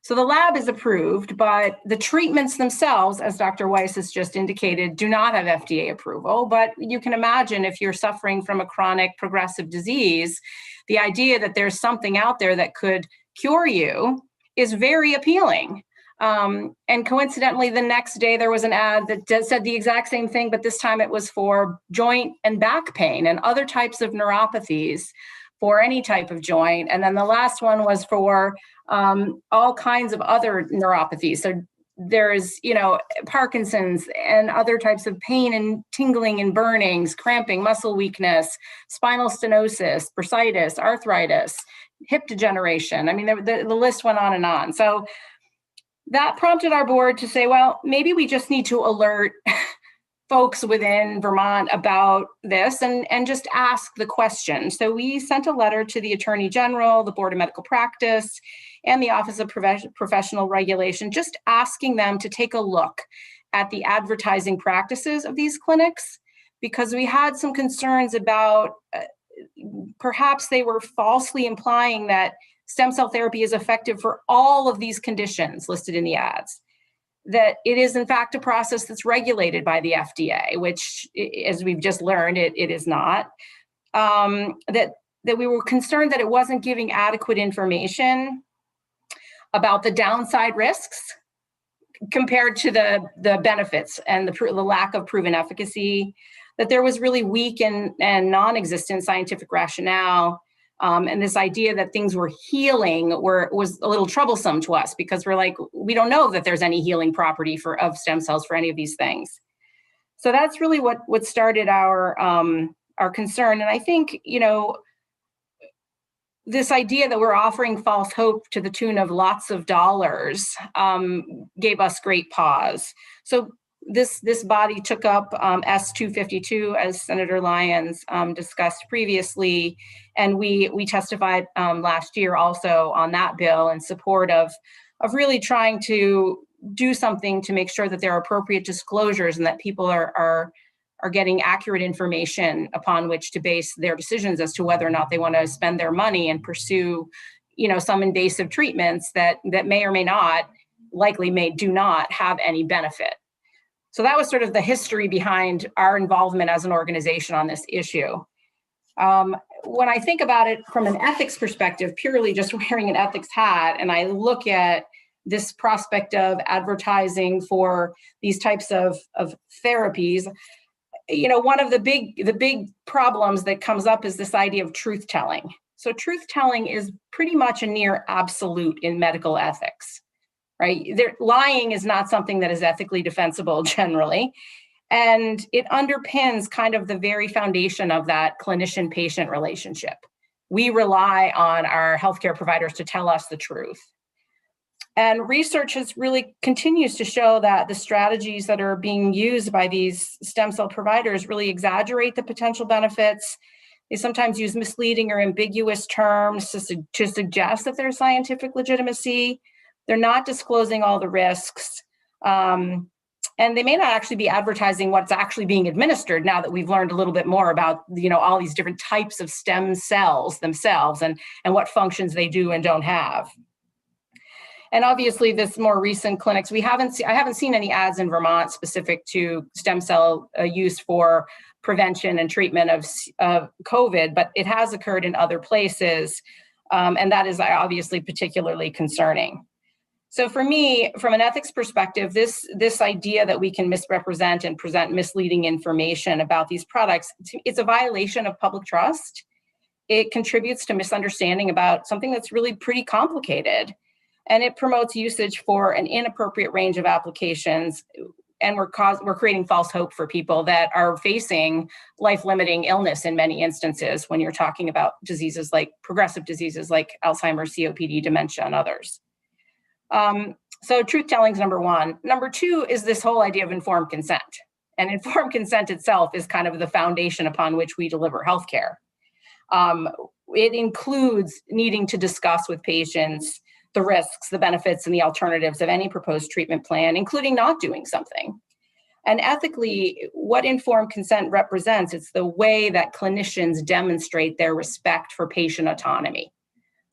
So the lab is approved, but the treatments themselves, as Dr. Weiss has just indicated, do not have FDA approval. But you can imagine if you're suffering from a chronic progressive disease, the idea that there's something out there that could cure you is very appealing. And coincidentally, the next day there was an ad that said the exact same thing, but this time it was for joint and back pain and other types of neuropathies for any type of joint. And then the last one was for all kinds of other neuropathies. So there's, Parkinson's and other types of pain and tingling and burnings, cramping, muscle weakness, spinal stenosis, bursitis, arthritis, hip degeneration. I mean, the list went on and on. So that prompted our board to say, well, maybe we just need to alert folks within Vermont about this and just ask the question. So we sent a letter to the Attorney General, the Board of Medical Practice, and the Office of Professional Regulation, just asking them to take a look at the advertising practices of these clinics, because we had some concerns about perhaps they were falsely implying that stem cell therapy is effective for all of these conditions listed in the ads, that it is in fact a process that's regulated by the FDA, which, as we've just learned, it is not. That we were concerned that it wasn't giving adequate information about the downside risks compared to the benefits and the lack of proven efficacy, that there was really weak and non-existent scientific rationale. And this idea that things were healing was a little troublesome to us, because we're like, we don't know that there's any healing property of stem cells for any of these things. So that's really what started our concern. And I think, this idea that we're offering false hope to the tune of lots of dollars gave us great pause. So this body took up S-252, as Senator Lyons discussed previously, and we testified last year also on that bill in support of really trying to do something to make sure that there are appropriate disclosures and that people are getting accurate information upon which to base their decisions as to whether or not they want to spend their money and pursue, some invasive treatments that may or may not, do not have any benefit. So that was sort of the history behind our involvement as an organization on this issue. When I think about it from an ethics perspective, purely just wearing an ethics hat, and I look at this prospect of advertising for these types of therapies, one of the big problems that comes up is this idea of truth telling. So truth telling is pretty much a near absolute in medical ethics. Right? Lying is not something that is ethically defensible generally. And it underpins kind of the very foundation of that clinician-patient relationship. We rely on our healthcare providers to tell us the truth. And research continues to show that the strategies that are being used by these stem cell providers really exaggerate the potential benefits. They sometimes use misleading or ambiguous terms to suggest that there's scientific legitimacy. They're not disclosing all the risks, and they may not actually be advertising what's actually being administered now that we've learned a little bit more about, all these different types of stem cells themselves and what functions they do and don't have. And obviously, this more recent clinics, I haven't seen any ads in Vermont specific to stem cell use for prevention and treatment of COVID, but it has occurred in other places, and that is obviously particularly concerning. So for me, from an ethics perspective, this idea that we can misrepresent and present misleading information about these products, it's a violation of public trust. It contributes to misunderstanding about something that's really pretty complicated. And it promotes usage for an inappropriate range of applications. And we're creating false hope for people that are facing life-limiting illness in many instances when you're talking about diseases like progressive diseases like Alzheimer's, COPD, dementia, and others. So truth telling is number one. Number two is this whole idea of informed consent. And informed consent itself is kind of the foundation upon which we deliver healthcare. It includes needing to discuss with patients the risks, the benefits, and the alternatives of any proposed treatment plan, including not doing something. And ethically, what informed consent represents, it's the way that clinicians demonstrate their respect for patient autonomy,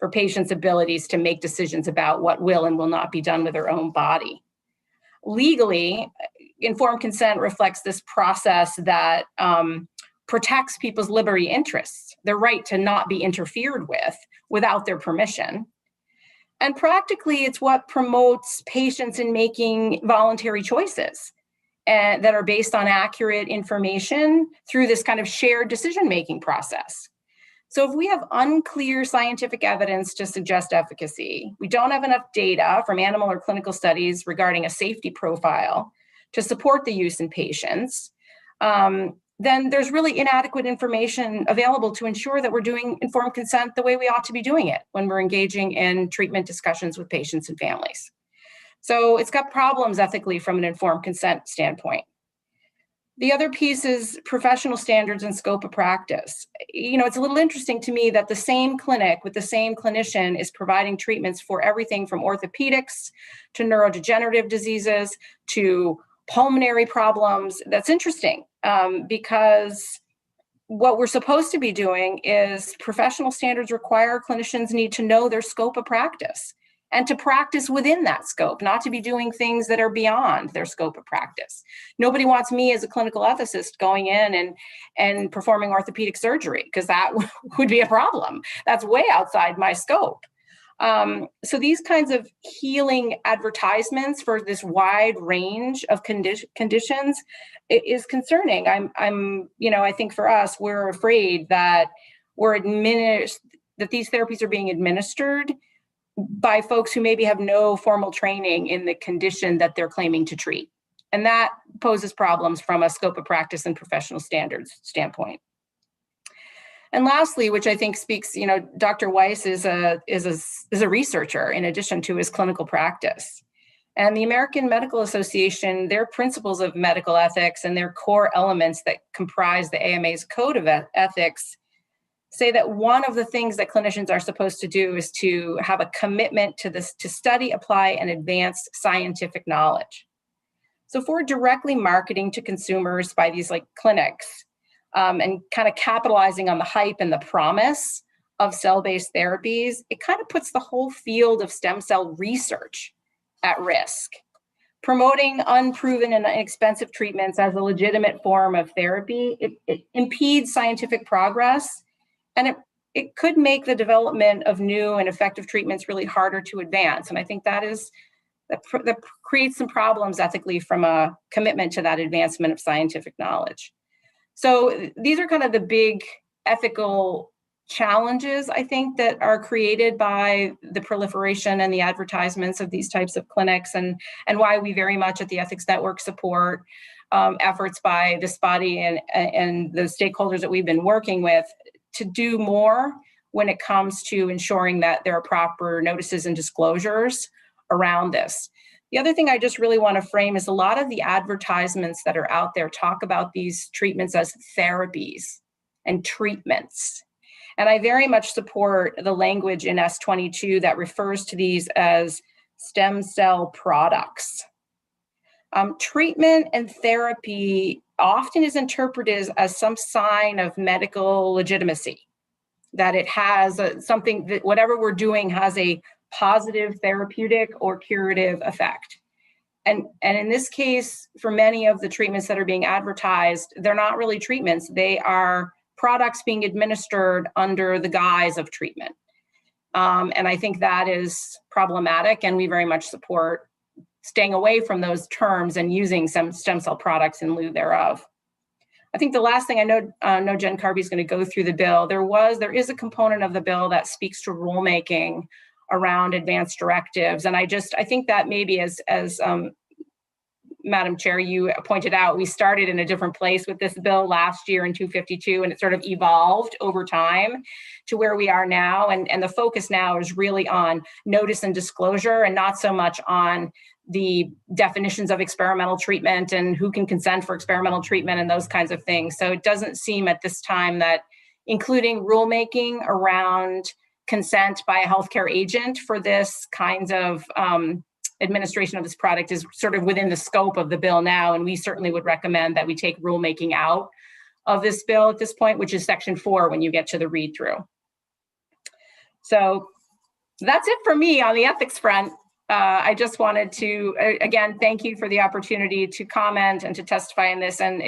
for patients' abilities to make decisions about what will and will not be done with their own body. Legally, informed consent reflects this process that protects people's liberty interests, their right to not be interfered with without their permission. And practically, it's what promotes patients in making voluntary choices that are based on accurate information through this kind of shared decision-making process. So if we have unclear scientific evidence to suggest efficacy, we don't have enough data from animal or clinical studies regarding a safety profile to support the use in patients, then there's really inadequate information available to ensure that we're doing informed consent the way we ought to be doing it when we're engaging in treatment discussions with patients and families. So it's got problems ethically from an informed consent standpoint. The other piece is professional standards and scope of practice. It's a little interesting to me that the same clinic with the same clinician is providing treatments for everything from orthopedics to neurodegenerative diseases to pulmonary problems. That's interesting because what we're supposed to be doing is professional standards require clinicians need to know their scope of practice and to practice within that scope, not to be doing things that are beyond their scope of practice. Nobody wants me as a clinical ethicist going in and performing orthopedic surgery, because that would be a problem. That's way outside my scope. So these kinds of healing advertisements for this wide range of conditions is concerning. I think for us, we're afraid that that these therapies are being administered by folks who maybe have no formal training in the condition that they're claiming to treat. And that poses problems from a scope of practice and professional standards standpoint. And lastly, which I think speaks, Dr. Weiss is a researcher in addition to his clinical practice. And the American Medical Association, their principles of medical ethics and their core elements that comprise the AMA's code of ethics say that one of the things that clinicians are supposed to do is to have a commitment to study, apply, and advance scientific knowledge. So if we're directly marketing to consumers by these clinics and kind of capitalizing on the hype and the promise of cell-based therapies, it kind of puts the whole field of stem cell research at risk. Promoting unproven and inexpensive treatments as a legitimate form of therapy, it impedes scientific progress. And it could make the development of new and effective treatments really harder to advance. And I think that creates some problems ethically from a commitment to that advancement of scientific knowledge. So these are kind of the big ethical challenges, I think, that are created by the proliferation and the advertisements of these types of clinics, and why we very much at the Ethics Network support efforts by this body and the stakeholders that we've been working with to do more when it comes to ensuring that there are proper notices and disclosures around this. The other thing I just really want to frame is a lot of the advertisements that are out there talk about these treatments as therapies and treatments. And I very much support the language in S22 that refers to these as stem cell products. Treatment and therapy often is interpreted as some sign of medical legitimacy, that it has something that whatever we're doing has a positive therapeutic or curative effect. And in this case, for many of the treatments that are being advertised, they're not really treatments. They are products being administered under the guise of treatment. And I think that is problematic, and we very much support staying away from those terms and using some stem cell products in lieu thereof. I think the last thing, I know Jen Carby is going to go through the bill. There is a component of the bill that speaks to rulemaking around advanced directives. And I think that maybe as Madam Chair, you pointed out, we started in a different place with this bill last year in 252, and it sort of evolved over time to where we are now. And the focus now is really on notice and disclosure, and not so much on the definitions of experimental treatment and who can consent for experimental treatment and those kinds of things. So it doesn't seem at this time that including rulemaking around consent by a healthcare agent for this kinds of administration of this product is sort of within the scope of the bill now. And we certainly would recommend that we take rulemaking out of this bill at this point, which is section 4 when you get to the read through. So that's it for me on the ethics front. I just wanted to, again, thank you for the opportunity to comment and to testify in this, and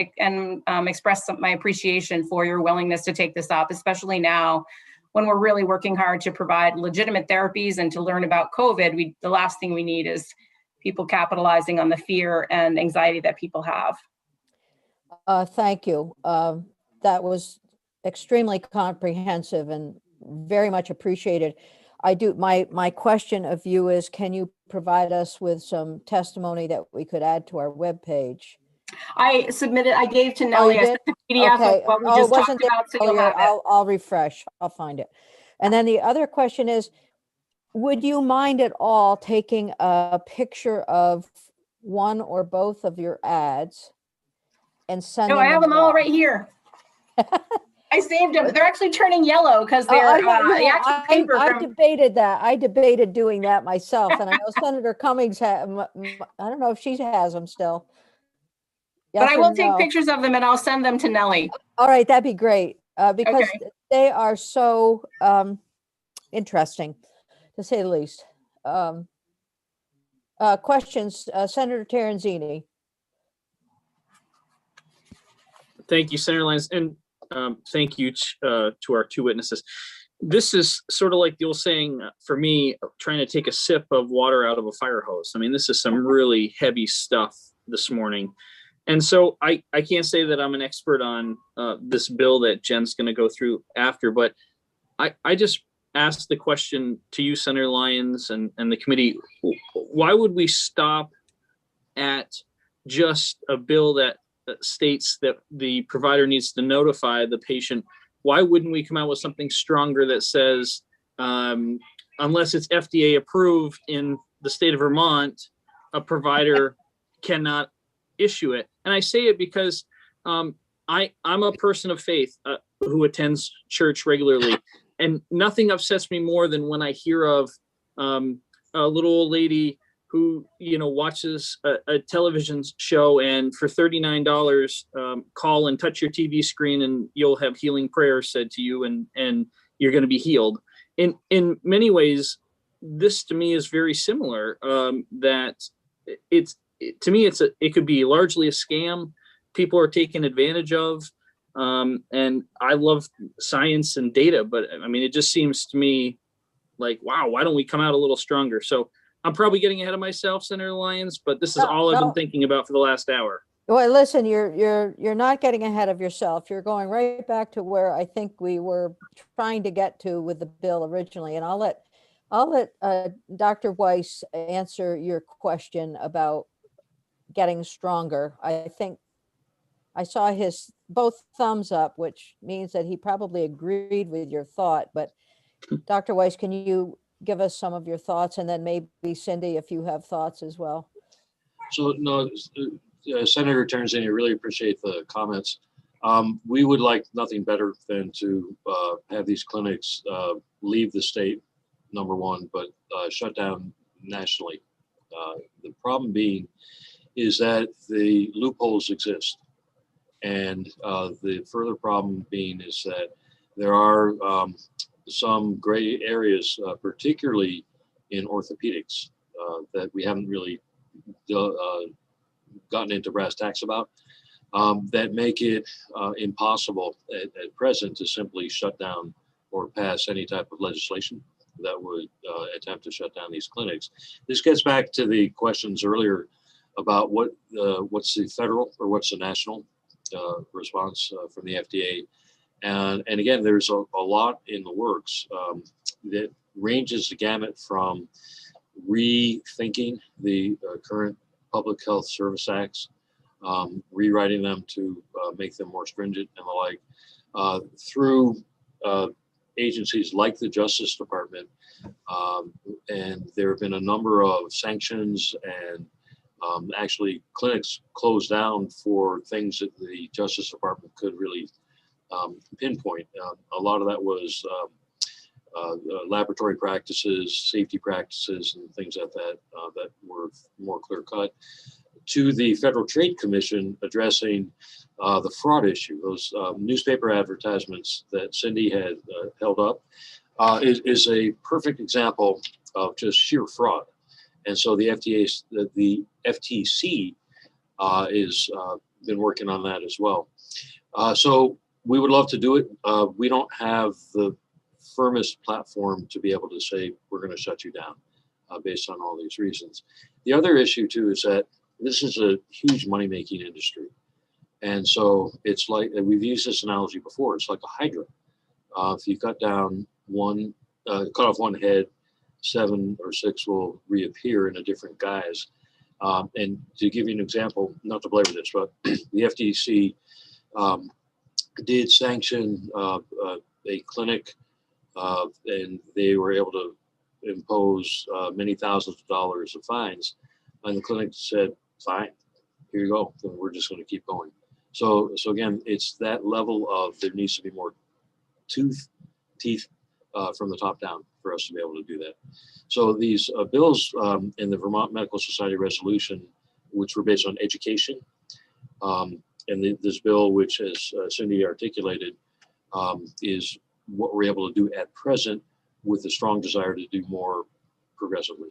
express my appreciation for your willingness to take this up, especially now when we're really working hard to provide legitimate therapies and to learn about COVID. The last thing we need is people capitalizing on the fear and anxiety that people have. Thank you. That was extremely comprehensive and very much appreciated. My question of you is, can you provide us with some testimony that we could add to our webpage? I gave to Nellie a PDF of what we just talked about, so you'll have it. I'll refresh, I'll find it. And then the other question is, Would you mind at all taking a picture of one or both of your ads and sending No, I have them all along? right here. I saved them. They're actually turning yellow because Oh, they're I know, the actual paper I from. debated that. I debated doing that myself, and I know Senator Cummings I don't know if she has them still. But Yes I or will take no? pictures of them and I'll send them to Nellie. All right, that'd be great, because Okay. they are so interesting, to say the least. Questions, Senator Terenzini? Thank you, Senator Lyons, and thank you to our two witnesses. This is sort of like the old saying for me, trying to take a sip of water out of a fire hose. I mean, this is some really heavy stuff this morning. And so I can't say that I'm an expert on this bill that Jen's going to go through after, but I just asked the question to you, Senator Lyons, and the committee, why would we stop at just a bill that states that the provider needs to notify the patient? Why wouldn't we come out with something stronger that says, unless it's FDA approved in the state of Vermont, a provider cannot issue it? And I say it because I'm a person of faith who attends church regularly, and nothing upsets me more than when I hear of a little old lady who, you know, watches a television show and for $39, call and touch your TV screen and you'll have healing prayers said to you and you're going to be healed. In many ways, this to me is very similar, that to me, it could be largely a scam. People are taken advantage of. And I love science and data, but I mean, it just seems to me like, wow, why don't we come out a little stronger? So I'm probably getting ahead of myself, Senator Lyons, but this is all I've been thinking about for the last hour. Well, listen, you're not getting ahead of yourself. You're going right back to where I think we were trying to get to with the bill originally. And I'll let Dr. Weiss answer your question about getting stronger. I think I saw his both thumbs up, which means that he probably agreed with your thought. But Dr. Weiss, can you give us some of your thoughts, and then maybe Cindy, if you have thoughts as well? So no, Senator Terenzini, I really appreciate the comments. We would like nothing better than to have these clinics leave the state, number one, but shut down nationally. The problem being is that the loopholes exist. And the further problem being is that there are some gray areas, particularly in orthopedics, that we haven't really gotten into brass tacks about, that make it impossible at present to simply shut down or pass any type of legislation that would attempt to shut down these clinics. This gets back to the questions earlier about what's the federal or what's the national response from the FDA. And again, there's a lot in the works that ranges the gamut from rethinking the current public health service acts, rewriting them to make them more stringent and the like, through agencies like the Justice Department. And there have been a number of sanctions and actually clinics closed down for things that the Justice Department could really pinpoint. A lot of that was laboratory practices, safety practices, and things like that that were more clear cut. To the Federal Trade Commission addressing the fraud issue, those newspaper advertisements that Cindy had held up is a perfect example of just sheer fraud. And so the FTC is been working on that as well. So we would love to do it. We don't have the firmest platform to be able to say we're going to shut you down based on all these reasons. The other issue too is that this is a huge money-making industry. And so it's like, and we've used this analogy before, it's like a hydra. If you cut down cut off one head, 7 or 6 will reappear in a different guise. And to give you an example, not to belabor this, but the FTC did sanction a clinic, and they were able to impose many thousands of dollars of fines. And the clinic said, fine, here you go. Then we're just going to keep going. So again, it's that level of there needs to be more teeth from the top down for us to be able to do that. So these bills in the Vermont Medical Society resolution, which were based on education, and this bill, which as Cindy articulated, is what we're able to do at present with a strong desire to do more progressively.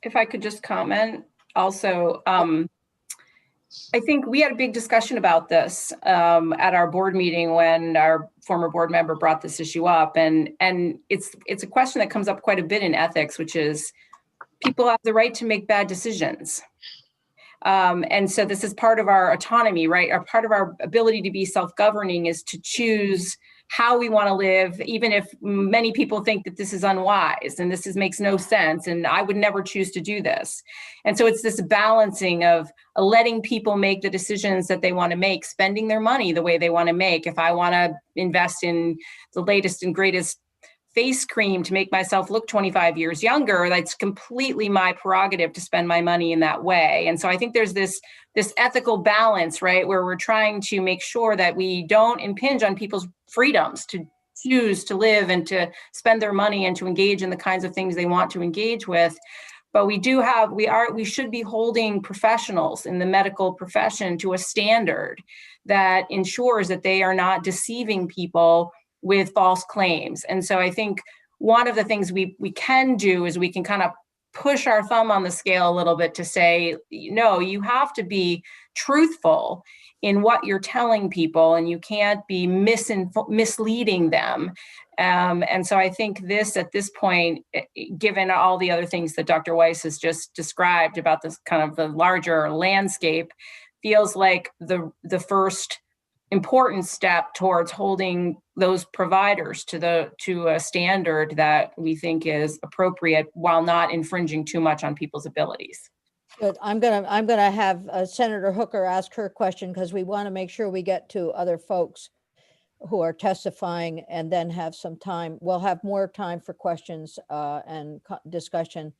If I could just comment also, I think we had a big discussion about this at our board meeting when our former board member brought this issue up, and it's a question that comes up quite a bit in ethics, which is people have the right to make bad decisions. And so this is part of our autonomy, right? Or part of our ability to be self-governing is to choose how we want to live, even if many people think that this is unwise and makes no sense, and I would never choose to do this. And so it's this balancing of letting people make the decisions that they want to make, spending their money the way they want to make. If I want to invest in the latest and greatest face cream to make myself look 25 years younger, that's completely my prerogative to spend my money in that way. And so I think there's this ethical balance, right, where we're trying to make sure that we don't impinge on people's freedoms to choose to live and to spend their money and to engage in the kinds of things they want to engage with. But we should be holding professionals in the medical profession to a standard that ensures that they are not deceiving people with false claims. And so I think one of the things we can do is we can kind of push our thumb on the scale a little bit to say, no, you have to be truthful in what you're telling people, and you can't be misleading them. And so I think this, at this point, given all the other things that Dr. Weiss has just described about this kind of the larger landscape, feels like the first important step towards holding those providers to a standard that we think is appropriate while not infringing too much on people's abilities. Good. I'm gonna have Senator Hooker ask her question, because we want to make sure we get to other folks who are testifying, and then have some time. We'll have more time for questions and discussion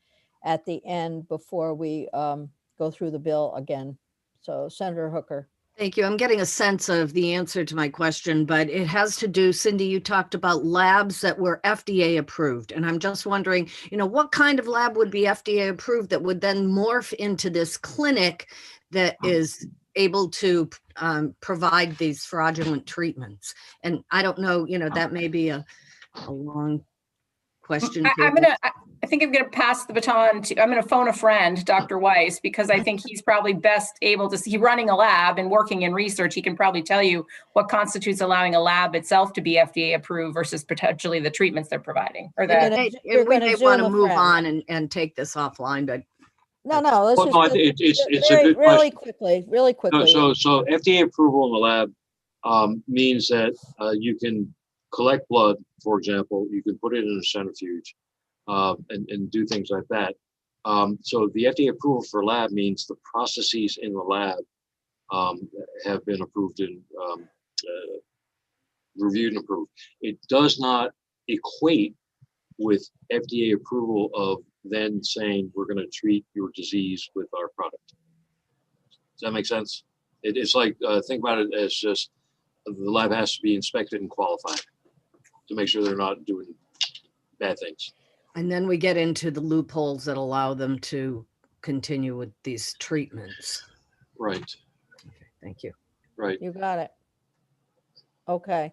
at the end before we go through the bill again. So Senator Hooker. Thank you. I'm getting a sense of the answer to my question, but it has to do, Cindy, you talked about labs that were FDA approved. And I'm just wondering, what kind of lab would be FDA approved that would then morph into this clinic that is able to provide these fraudulent treatments? And I don't know, that may be a long question. I think I'm going to pass the baton to, I'm going to phone a friend, Dr. Weiss, because I think he's probably best able to see, running a lab and working in research. He can probably tell you what constitutes allowing a lab itself to be FDA approved versus potentially the treatments they're providing. Or the, we may want to move on and take this offline, but no, let's well, just no, it's a good really question. really quickly. So FDA approval in the lab means that you can collect blood, for example, you can put it in a centrifuge and do things like that. So the FDA approval for lab means the processes in the lab have been approved and reviewed and approved. It does not equate with FDA approval of then saying we're going to treat your disease with our product. Does that make sense? It's like, think about it as just the lab has to be inspected and qualified to make sure they're not doing bad things. And then we get into the loopholes that allow them to continue with these treatments. Right. Okay, thank you. Right. You got it. Okay.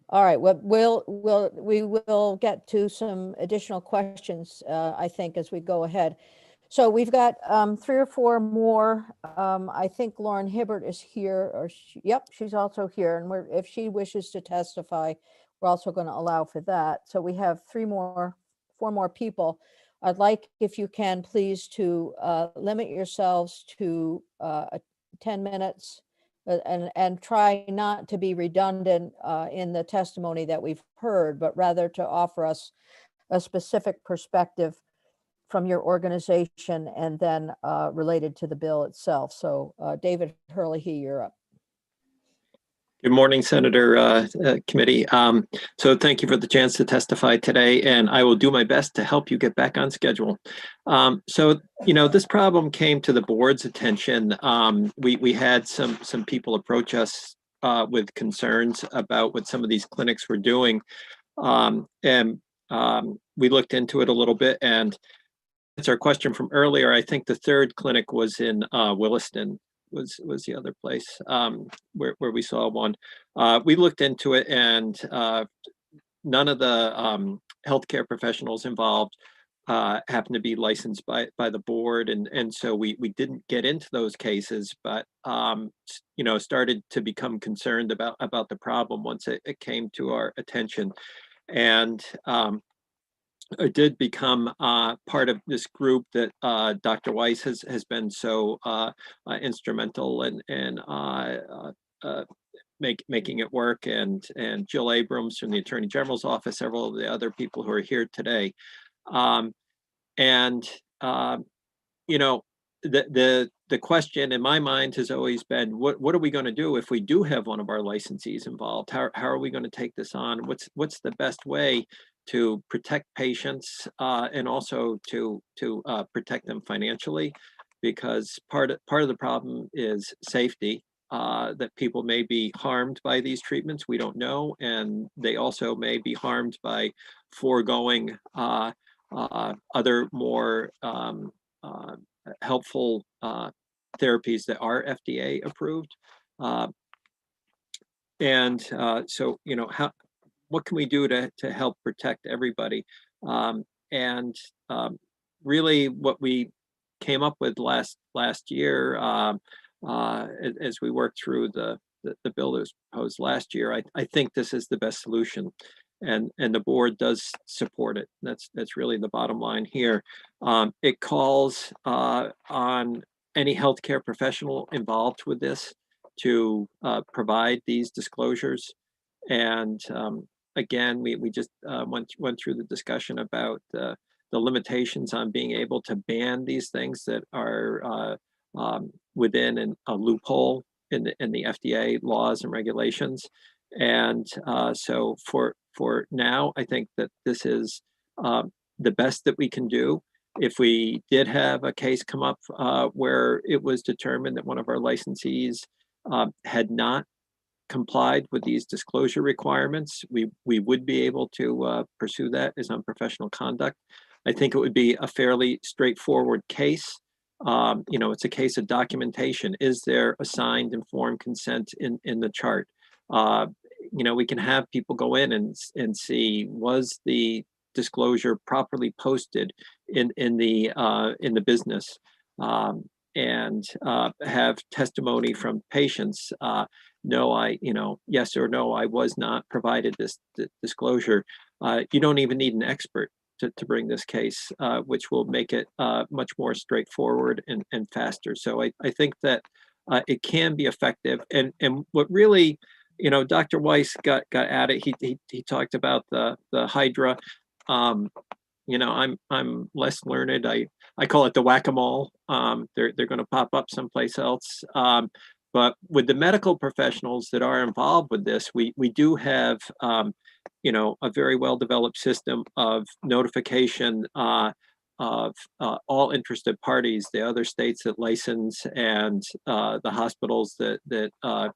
All right. Well, we will get to some additional questions, I think, as we go ahead. So we've got 3 or 4 more. I think Lauren Hibbert is here, or yep, she's also here. And if she wishes to testify, we're also going to allow for that. So we have 4 more people. I'd like, if you can, please, to limit yourselves to 10 minutes and try not to be redundant in the testimony that we've heard, but rather to offer us a specific perspective from your organization and then related to the bill itself. So David Hurley, you're up. Good morning, Senator Committee. So thank you for the chance to testify today, and I will do my best to help you get back on schedule. So, this problem came to the board's attention. We had some people approach us with concerns about what some of these clinics were doing. And we looked into it a little bit, and it's our question from earlier. I think the third clinic was in Williston. Was the other place where we saw one. We looked into it, and none of the healthcare professionals involved happened to be licensed by the board, and so we didn't get into those cases, but started to become concerned about the problem once it came to our attention, and it did become part of this group that Dr. Weiss has been so instrumental in making it work, and Jill Abrams from the Attorney General's office, several of the other people who are here today, the question in my mind has always been, what are we going to do if we do have one of our licensees involved? How are we going to take this on? What's the best way to protect patients and also to protect them financially? Because part of the problem is safety, that people may be harmed by these treatments. We don't know, and they also may be harmed by foregoing other more helpful therapies that are FDA approved. What can we do to help protect everybody? Really what we came up with last year, as we worked through the bill that was proposed last year, I think this is the best solution. And the board does support it. That's really the bottom line here. It calls on any healthcare professional involved with this to provide these disclosures. And again, we just went through the discussion about the limitations on being able to ban these things that are within a loophole in the FDA laws and regulations. And so for now, I think that this is the best that we can do. If we did have a case come up where it was determined that one of our licensees had not complied with these disclosure requirements, we would be able to pursue that as unprofessional conduct. I think it would be a fairly straightforward case. It's a case of documentation. Is there a signed informed consent in the chart? We can have people go in and see, was the disclosure properly posted in the business, and have testimony from patients. No, yes or no, I was not provided this disclosure. You don't even need an expert to bring this case, which will make it much more straightforward and faster. So I think that it can be effective. And what really, Dr. Weiss got at it. He talked about the Hydra. I'm less learned. I call it the whack-a-mole. They're going to pop up someplace else. But with the medical professionals that are involved with this, we do have a very well-developed system of notification of all interested parties, the other states that license, and the hospitals that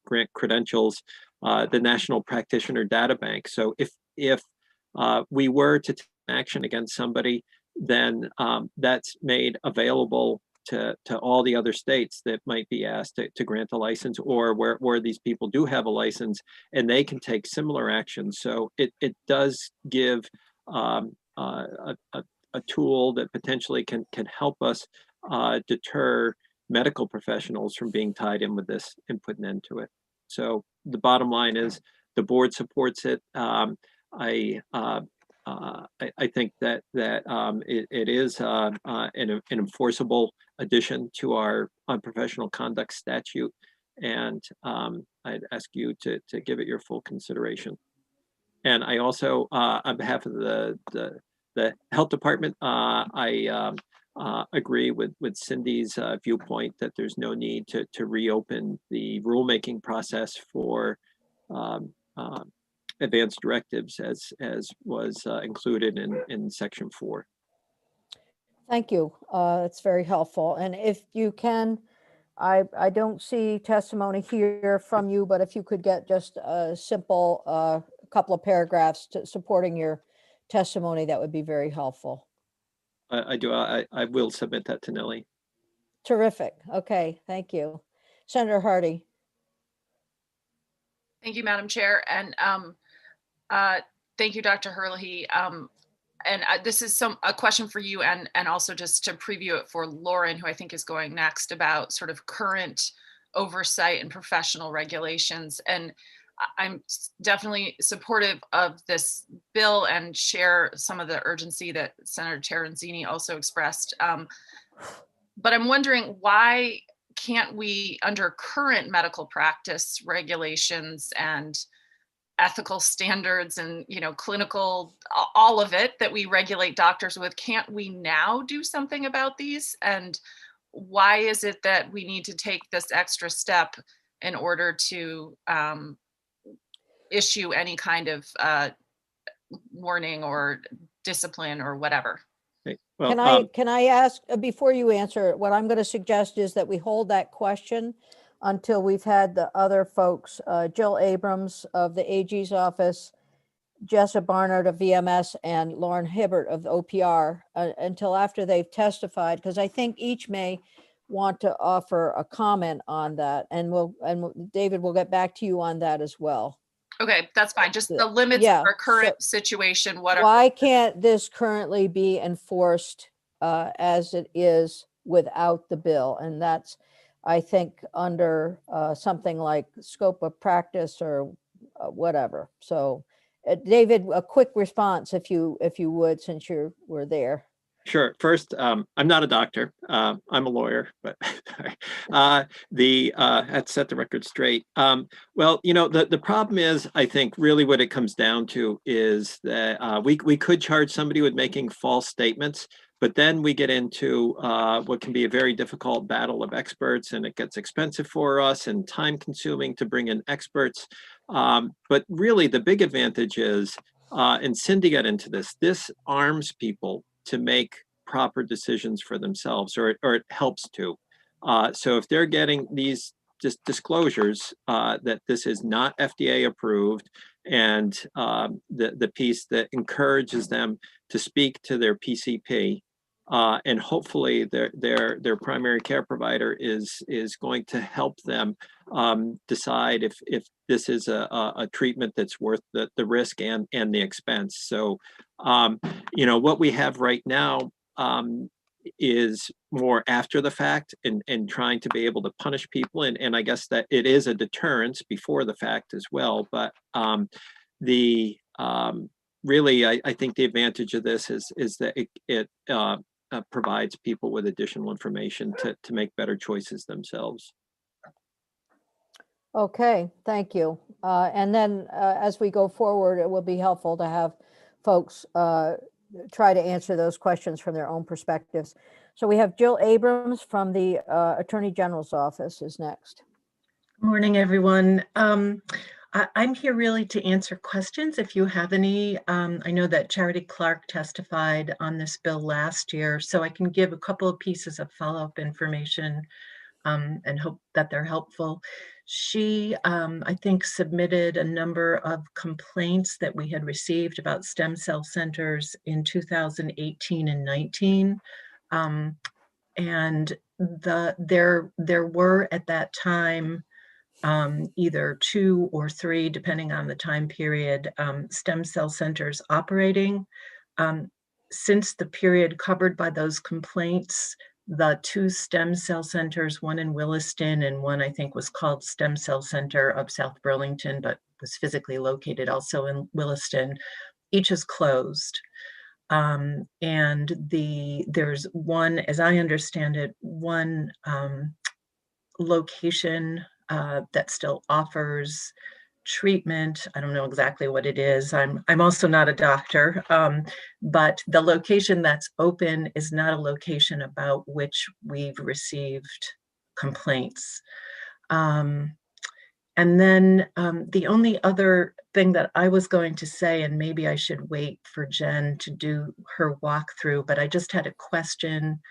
grant credentials, the National Practitioner Data Bank. So if we were to take action against somebody, then that's made available to all the other states that might be asked to grant a license, or where these people do have a license, and they can take similar actions. So it does give a tool that potentially can help us deter medical professionals from being tied in with this and putting an end to it. So the bottom line is the board supports it. I think that it is an enforceable addition to our unprofessional conduct statute, and I'd ask you to give it your full consideration. And I also, on behalf of the health department, I agree with Cindy's viewpoint that there's no need to reopen the rulemaking process for advanced directives as was included in Section 4. Thank you. It's very helpful. And if you can, I don't see testimony here from you, but if you could get just a simple couple of paragraphs supporting your testimony, that would be very helpful. I will submit that to Nellie. Terrific. Okay, thank you. Senator Hardy. Thank you, Madam Chair. And thank you, Dr. Herlihy. And this is a question for you and also just to preview it for Lauren, who I think is going next, about sort of current oversight and professional regulations. And I'm definitely supportive of this bill and share some of the urgency that Senator Terenzini also expressed. But I'm wondering, why can't we, under current medical practice regulations and ethical standards and, you know, clinical, all of it that we regulate doctors with, can't we now do something about these? And why is it that we need to take this extra step in order to issue any kind of warning or discipline or whatever? Well, Can I ask, before you answer, what I'm going to suggest is that we hold that question until we've had the other folks, Jill Abrams of the AG's office, Jessa Barnard of VMS, and Lauren Hibbert of the OPR, until after they've testified, because I think each may want to offer a comment on that, and David, we'll get back to you on that as well. Okay, that's fine. Just the limits of our current situation. Why can't this currently be enforced as it is without the bill? And that's, I think, under something like scope of practice or whatever. So, David, a quick response, if you would, since we're there. Sure. First, I'm not a doctor. I'm a lawyer, but had to set the record straight. Well, you know, the problem is, I think, really what it comes down to is that we could charge somebody with making false statements, but then we get into what can be a very difficult battle of experts, and it gets expensive for us and time consuming to bring in experts. But really, the big advantage is, and Cindy got into this arms people to make proper decisions for themselves, or it helps to. So if they're getting these disclosures that this is not FDA approved, and the piece that encourages them to speak to their PCP, and hopefully their primary care provider is going to help them decide if this is a treatment that's worth the risk and the expense. So, you know, what we have right now is more after the fact and trying to be able to punish people. And I guess that it is a deterrence before the fact as well. But really, I think the advantage of this is that it provides people with additional information to make better choices themselves. Okay, thank you. And then as we go forward, it will be helpful to have folks try to answer those questions from their own perspectives. So we have Jill Abrams from the Attorney General's office is next. Good morning, everyone. I'm here really to answer questions if you have any. I know that Charity Clark testified on this bill last year, so I can give a couple of pieces of follow-up information and hope that they're helpful. She, I think, submitted a number of complaints that we had received about stem cell centers in 2018 and 19. And there were at that time either 2 or 3, depending on the time period, stem cell centers operating. Since the period covered by those complaints, the 2 stem cell centers, one in Williston and one I think was called Stem Cell Center of South Burlington, but was physically located also in Williston, each is closed. And there's one, as I understand it, one location that still offers treatment. I don't know exactly what it is. I'm also not a doctor, but the location that's open is not a location about which we've received complaints. And then the only other thing that I was going to say, and maybe I should wait for Jen to do her walkthrough, but I just had a question,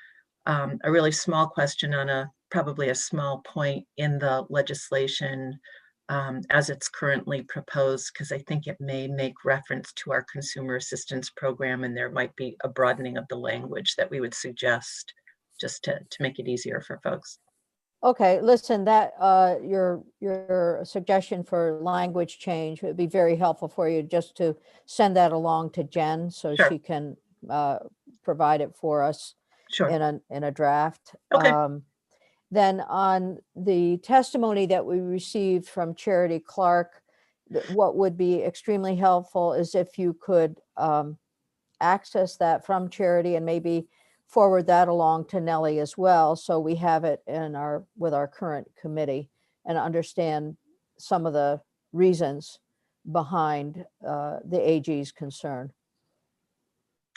a really small question on probably a small point in the legislation as it's currently proposed, because I think it may make reference to our consumer assistance program, and there might be a broadening of the language that we would suggest just to make it easier for folks. Okay, listen, that your suggestion for language change would be very helpful for you, just to send that along to Jen so Sure. she can provide it for us Sure. in a draft. Okay. Then on the testimony that we received from Charity Clark, what would be extremely helpful is if you could access that from Charity and maybe forward that along to Nellie as well, so we have it with our current committee and understand some of the reasons behind the AG's concern.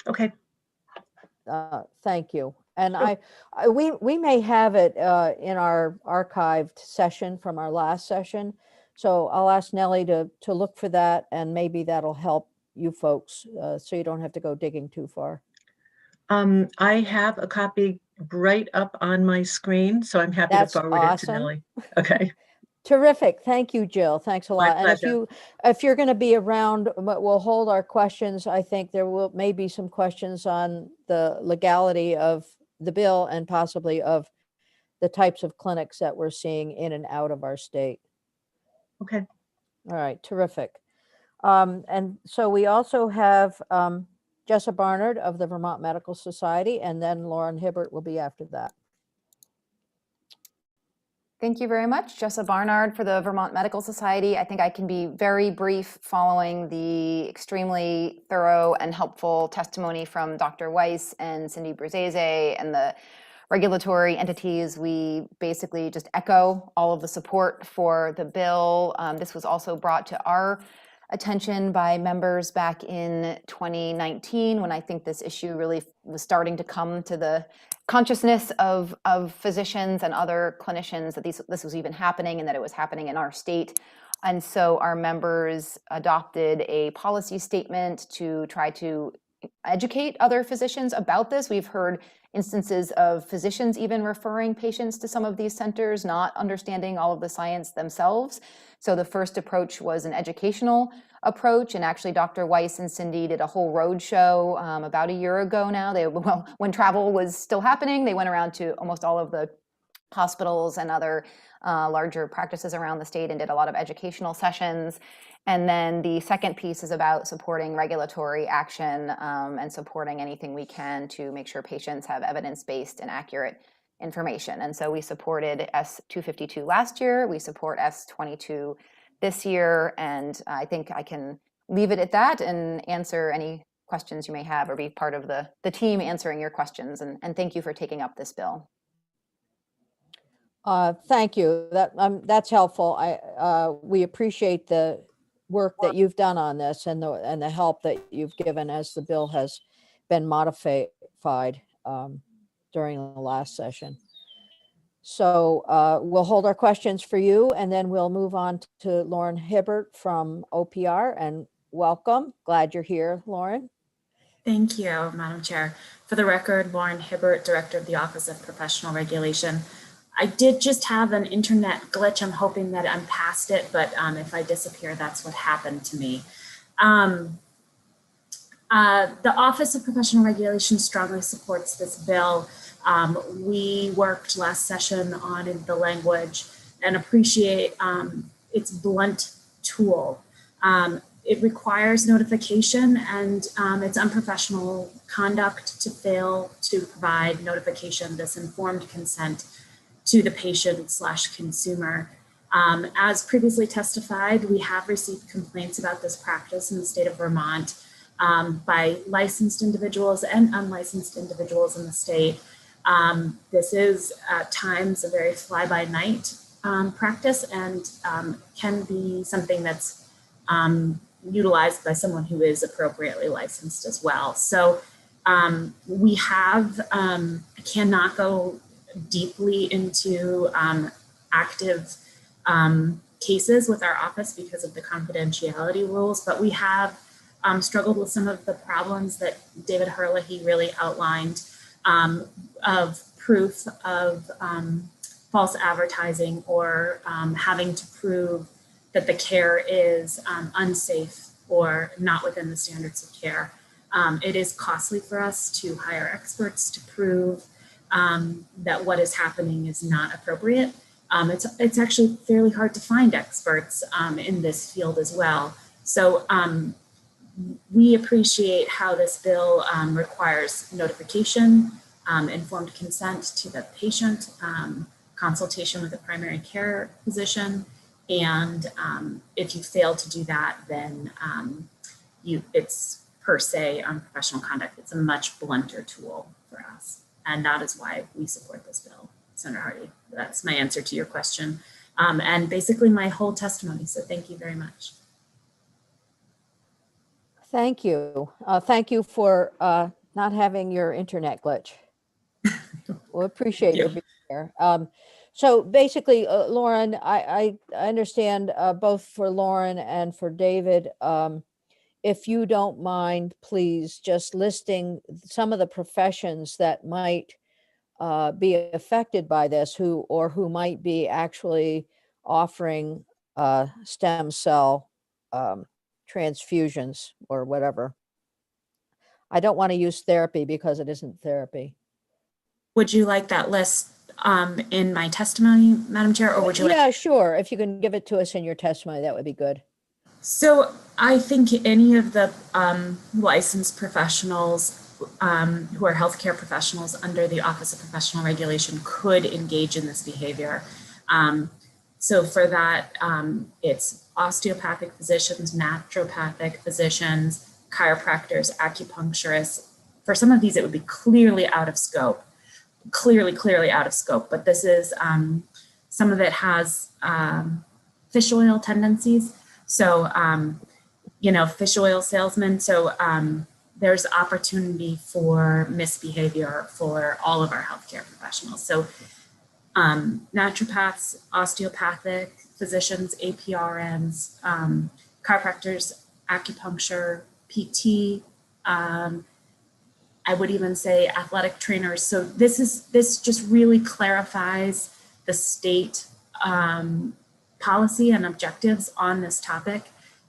Okay. Thank you. And Sure. we may have it in our archived session from our last session. So I'll ask Nellie to look for that, and maybe that'll help you folks so you don't have to go digging too far. I have a copy right up on my screen, so I'm happy That's to forward it to awesome. Nellie. Okay. Terrific. Thank you, Jill. Thanks a My lot. And pleasure. if you're going to be around, we'll hold our questions. I think there may be some questions on the legality of the bill and possibly of the types of clinics that we're seeing in and out of our state. Okay. All right, terrific. And so we also have Jessa Barnard of the Vermont Medical Society, and then Lauren Hibbert will be after that. Thank you very much, Jessa Barnard for the Vermont Medical Society. I think I can be very brief following the extremely thorough and helpful testimony from Dr. Weiss and Cindy Bruzzese and the regulatory entities. We basically just echo all of the support for the bill. This was also brought to our attention by members back in 2019, when I think this issue really was starting to come to the consciousness of physicians and other clinicians that this was even happening and that it was happening in our state. And so our members adopted a policy statement to try to educate other physicians about this. We've heard instances of physicians even referring patients to some of these centers, not understanding all of the science themselves. So the first approach was an educational approach, and actually Dr. Weiss and Cindy did a whole road show about a year ago now. When travel was still happening, they went around to almost all of the hospitals and other larger practices around the state and did a lot of educational sessions. And then the second piece is about supporting regulatory action and supporting anything we can to make sure patients have evidence-based and accurate information. And so we supported S252 last year, we support S22 this year, and I think I can leave it at that and answer any questions you may have or be part of the team answering your questions. And thank you for taking up this bill. Thank you. That's helpful. We appreciate the work that you've done on this and the help that you've given as the bill has been modified during the last session. So we'll hold our questions for you, and then we'll move on to Lauren Hibbert from OPR. And welcome. Glad you're here, Lauren. Thank you, Madam Chair. For the record, Lauren Hibbert, Director of the Office of Professional Regulation. I did just have an internet glitch. I'm hoping that I'm past it, but if I disappear, that's what happened to me. The Office of Professional Regulation strongly supports this bill. We worked last session on the language and appreciate its blunt tool. It requires notification, and it's unprofessional conduct to fail to provide notification, this informed consent to the patient/consumer. As previously testified, we have received complaints about this practice in the state of Vermont by licensed individuals and unlicensed individuals in the state. This is at times a very fly-by-night practice and can be something that's utilized by someone who is appropriately licensed as well. So we have, I cannot go deeply into active cases with our office because of the confidentiality rules, but we have struggled with some of the problems that David Herlihy really outlined of proof of false advertising or having to prove that the care is unsafe or not within the standards of care. It is costly for us to hire experts to prove that what is happening is not appropriate. It's actually fairly hard to find experts in this field as well. So we appreciate how this bill requires notification, informed consent to the patient, consultation with a primary care physician, and if you fail to do that, then it's per se unprofessional conduct. It's a much blunter tool for us, and that is why we support this bill. Senator Hardy, that's my answer to your question, and basically my whole testimony. So thank you very much. Thank you. Thank you for not having your internet glitch. We'll appreciate you being here. So basically, Lauren, I understand both for Lauren and for David, if you don't mind, please just listing some of the professions that might be affected by this, who might be actually offering stem cell transfusions or whatever. I don't want to use therapy because it isn't therapy. Would you like that list in my testimony, Madam Chair, or would you like? Yeah, sure. If you can give it to us in your testimony, that would be good. So I think any of the licensed professionals who are healthcare professionals under the Office of Professional Regulation could engage in this behavior. So for that, it's osteopathic physicians, naturopathic physicians, chiropractors, acupuncturists. For some of these, it would be clearly out of scope, clearly out of scope. But this is, some of it has fish oil tendencies. So, fish oil salesmen. So there's opportunity for misbehavior for all of our healthcare professionals. So naturopaths, osteopathic physicians, APRNs, chiropractors, acupuncture, PT, I would even say athletic trainers. So this just really clarifies the state policy and objectives on this topic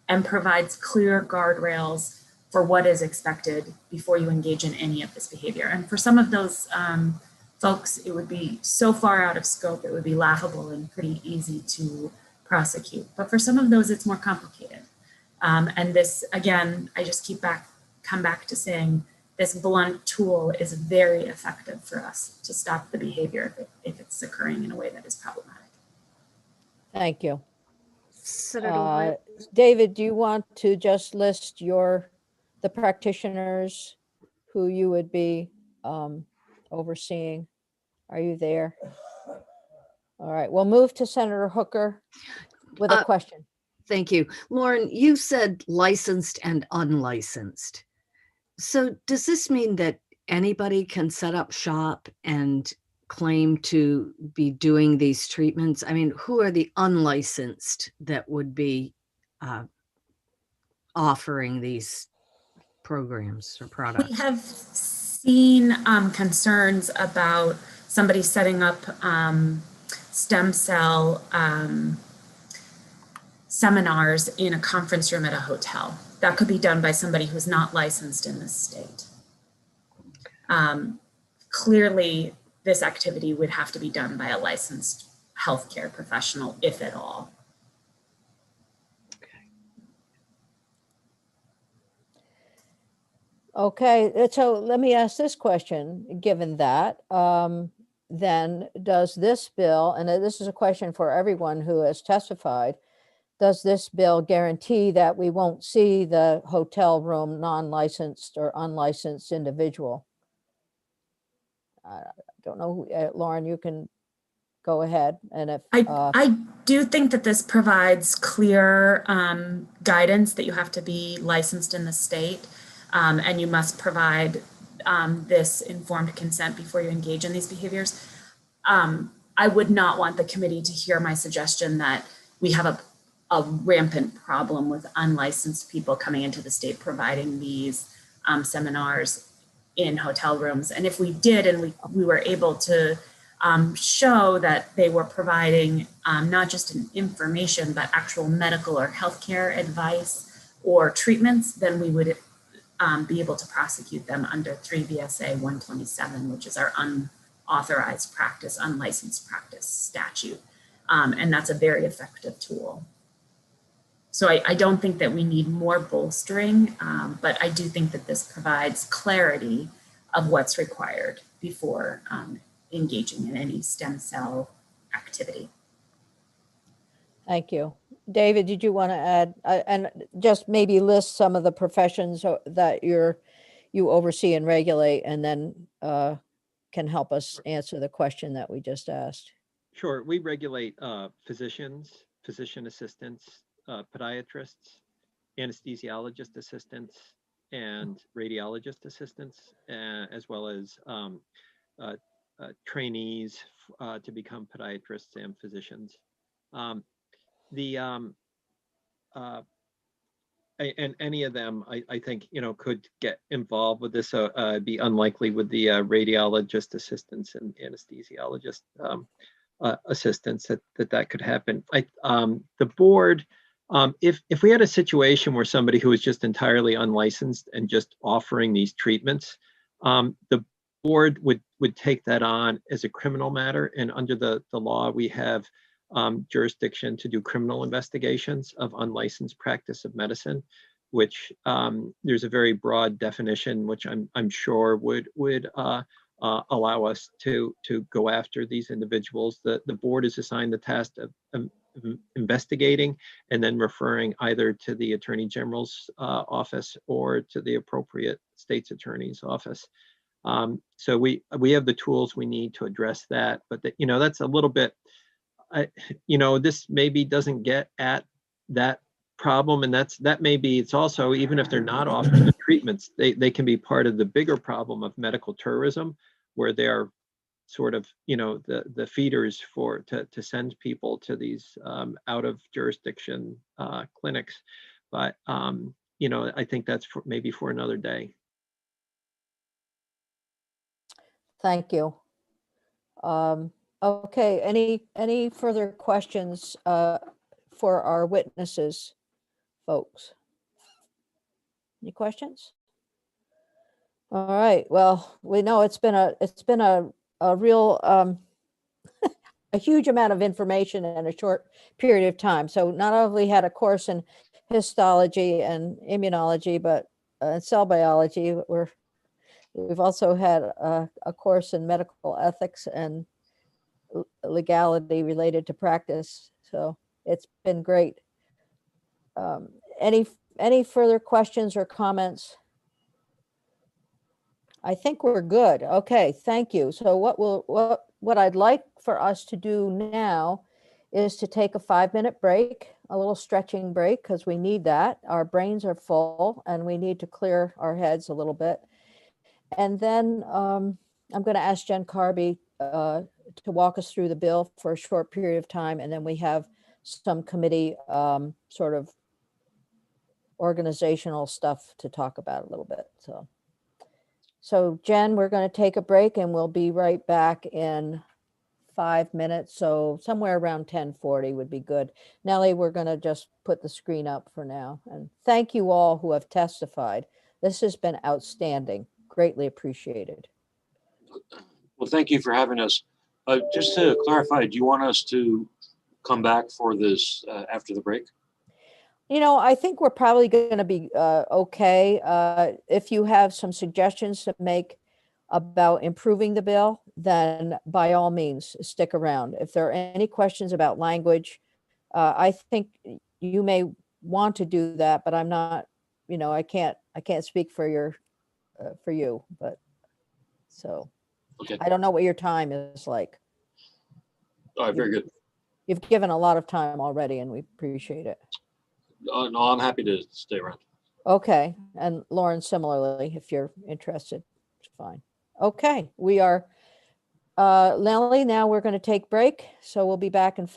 and provides clear guardrails for what is expected before you engage in any of this behavior. And for some of those folks, it would be so far out of scope, it would be laughable and pretty easy to prosecute. But for some of those, it's more complicated. And this, again, I just come back to saying this blunt tool is very effective for us to stop the behavior if it's occurring in a way that is problematic. Thank you. Senator David, do you want to just list the practitioners who you would be overseeing? Are you there? All right, we'll move to Senator Hooker with a question. Thank you. Lauren, you said licensed and unlicensed. So does this mean that anybody can set up shop and claim to be doing these treatments? I mean, who are the unlicensed that would be offering these programs or products? We have seen concerns about somebody setting up stem cell seminars in a conference room at a hotel. That could be done by somebody who's not licensed in this state. Clearly, this activity would have to be done by a licensed healthcare professional, if at all. Okay, so let me ask this question, given that, then does this bill, and this is a question for everyone who has testified, does this bill guarantee that we won't see the hotel room non-licensed or unlicensed individual? I don't know, Lauren, you can go ahead. And if I do think that this provides clear guidance that you have to be licensed in the state, and you must provide this informed consent before you engage in these behaviors. I would not want the committee to hear my suggestion that we have a rampant problem with unlicensed people coming into the state providing these seminars in hotel rooms. And if we did, and we were able to show that they were providing not just information, but actual medical or healthcare advice or treatments, then we would be able to prosecute them under 3 VSA 127, which is our unauthorized practice, unlicensed practice statute. And that's a very effective tool. So I don't think that we need more bolstering, but I do think that this provides clarity of what's required before engaging in any stem cell activity. Thank you. David, did you want to add, and just maybe list some of the professions that you oversee and regulate, and then can help us answer the question that we just asked? Sure. We regulate physicians, physician assistants, podiatrists, anesthesiologist assistants, and radiologist assistants, as well as trainees to become podiatrists and physicians. And any of them, I think, could get involved with this. It'd be unlikely with the radiologist assistants and anesthesiologist assistants that could happen. The board, if we had a situation where somebody who was just entirely unlicensed and just offering these treatments, the board would take that on as a criminal matter. And under the law, we have jurisdiction to do criminal investigations of unlicensed practice of medicine, which there's a very broad definition, which I'm sure would allow us to go after these individuals. The board is assigned the task of investigating and then referring either to the Attorney General's office or to the appropriate state's attorney's office. So we have the tools we need to address that, but that's a little bit, this maybe doesn't get at that problem, and it's also, even if they're not offering the treatments, they can be part of the bigger problem of medical tourism, where they're sort of the feeders to send people to these out of jurisdiction clinics. But I think that's maybe for another day. Thank you. Okay, any further questions for our witnesses, folks? Any questions? All right, well, we know it's been a real a huge amount of information in a short period of time. So not only had a course in histology and immunology, but cell biology, we've also had a course in medical ethics and legality related to practice. So it's been great. Any further questions or comments? I think we're good. Okay, thank you. So what I'd like for us to do now is to take a 5-minute break, a little stretching break, because we need that. Our brains are full and we need to clear our heads a little bit. And then I'm going to ask Jen Carby to walk us through the bill for a short period of time, and then we have some committee sort of organizational stuff to talk about a little bit. So Jen, we're going to take a break and we'll be right back in 5 minutes. So somewhere around 10:40 would be good. Nellie, we're going to just put the screen up for now. And thank you all who have testified. This has been outstanding. Greatly appreciated. Well, thank you for having us. Just to clarify, do you want us to come back for this after the break? I think we're probably going to be okay. If you have some suggestions to make about improving the bill, then by all means, stick around. If there are any questions about language, I think you may want to do that, but I'm not, I can't speak for you, but so. Okay. I don't know what your time is like. All right, very good. You've given a lot of time already and we appreciate it. No, I'm happy to stay around. Okay, and Lauren, similarly, if you're interested, it's fine. Okay, we are, Nellie, now we're going to take break, so we'll be back in 5.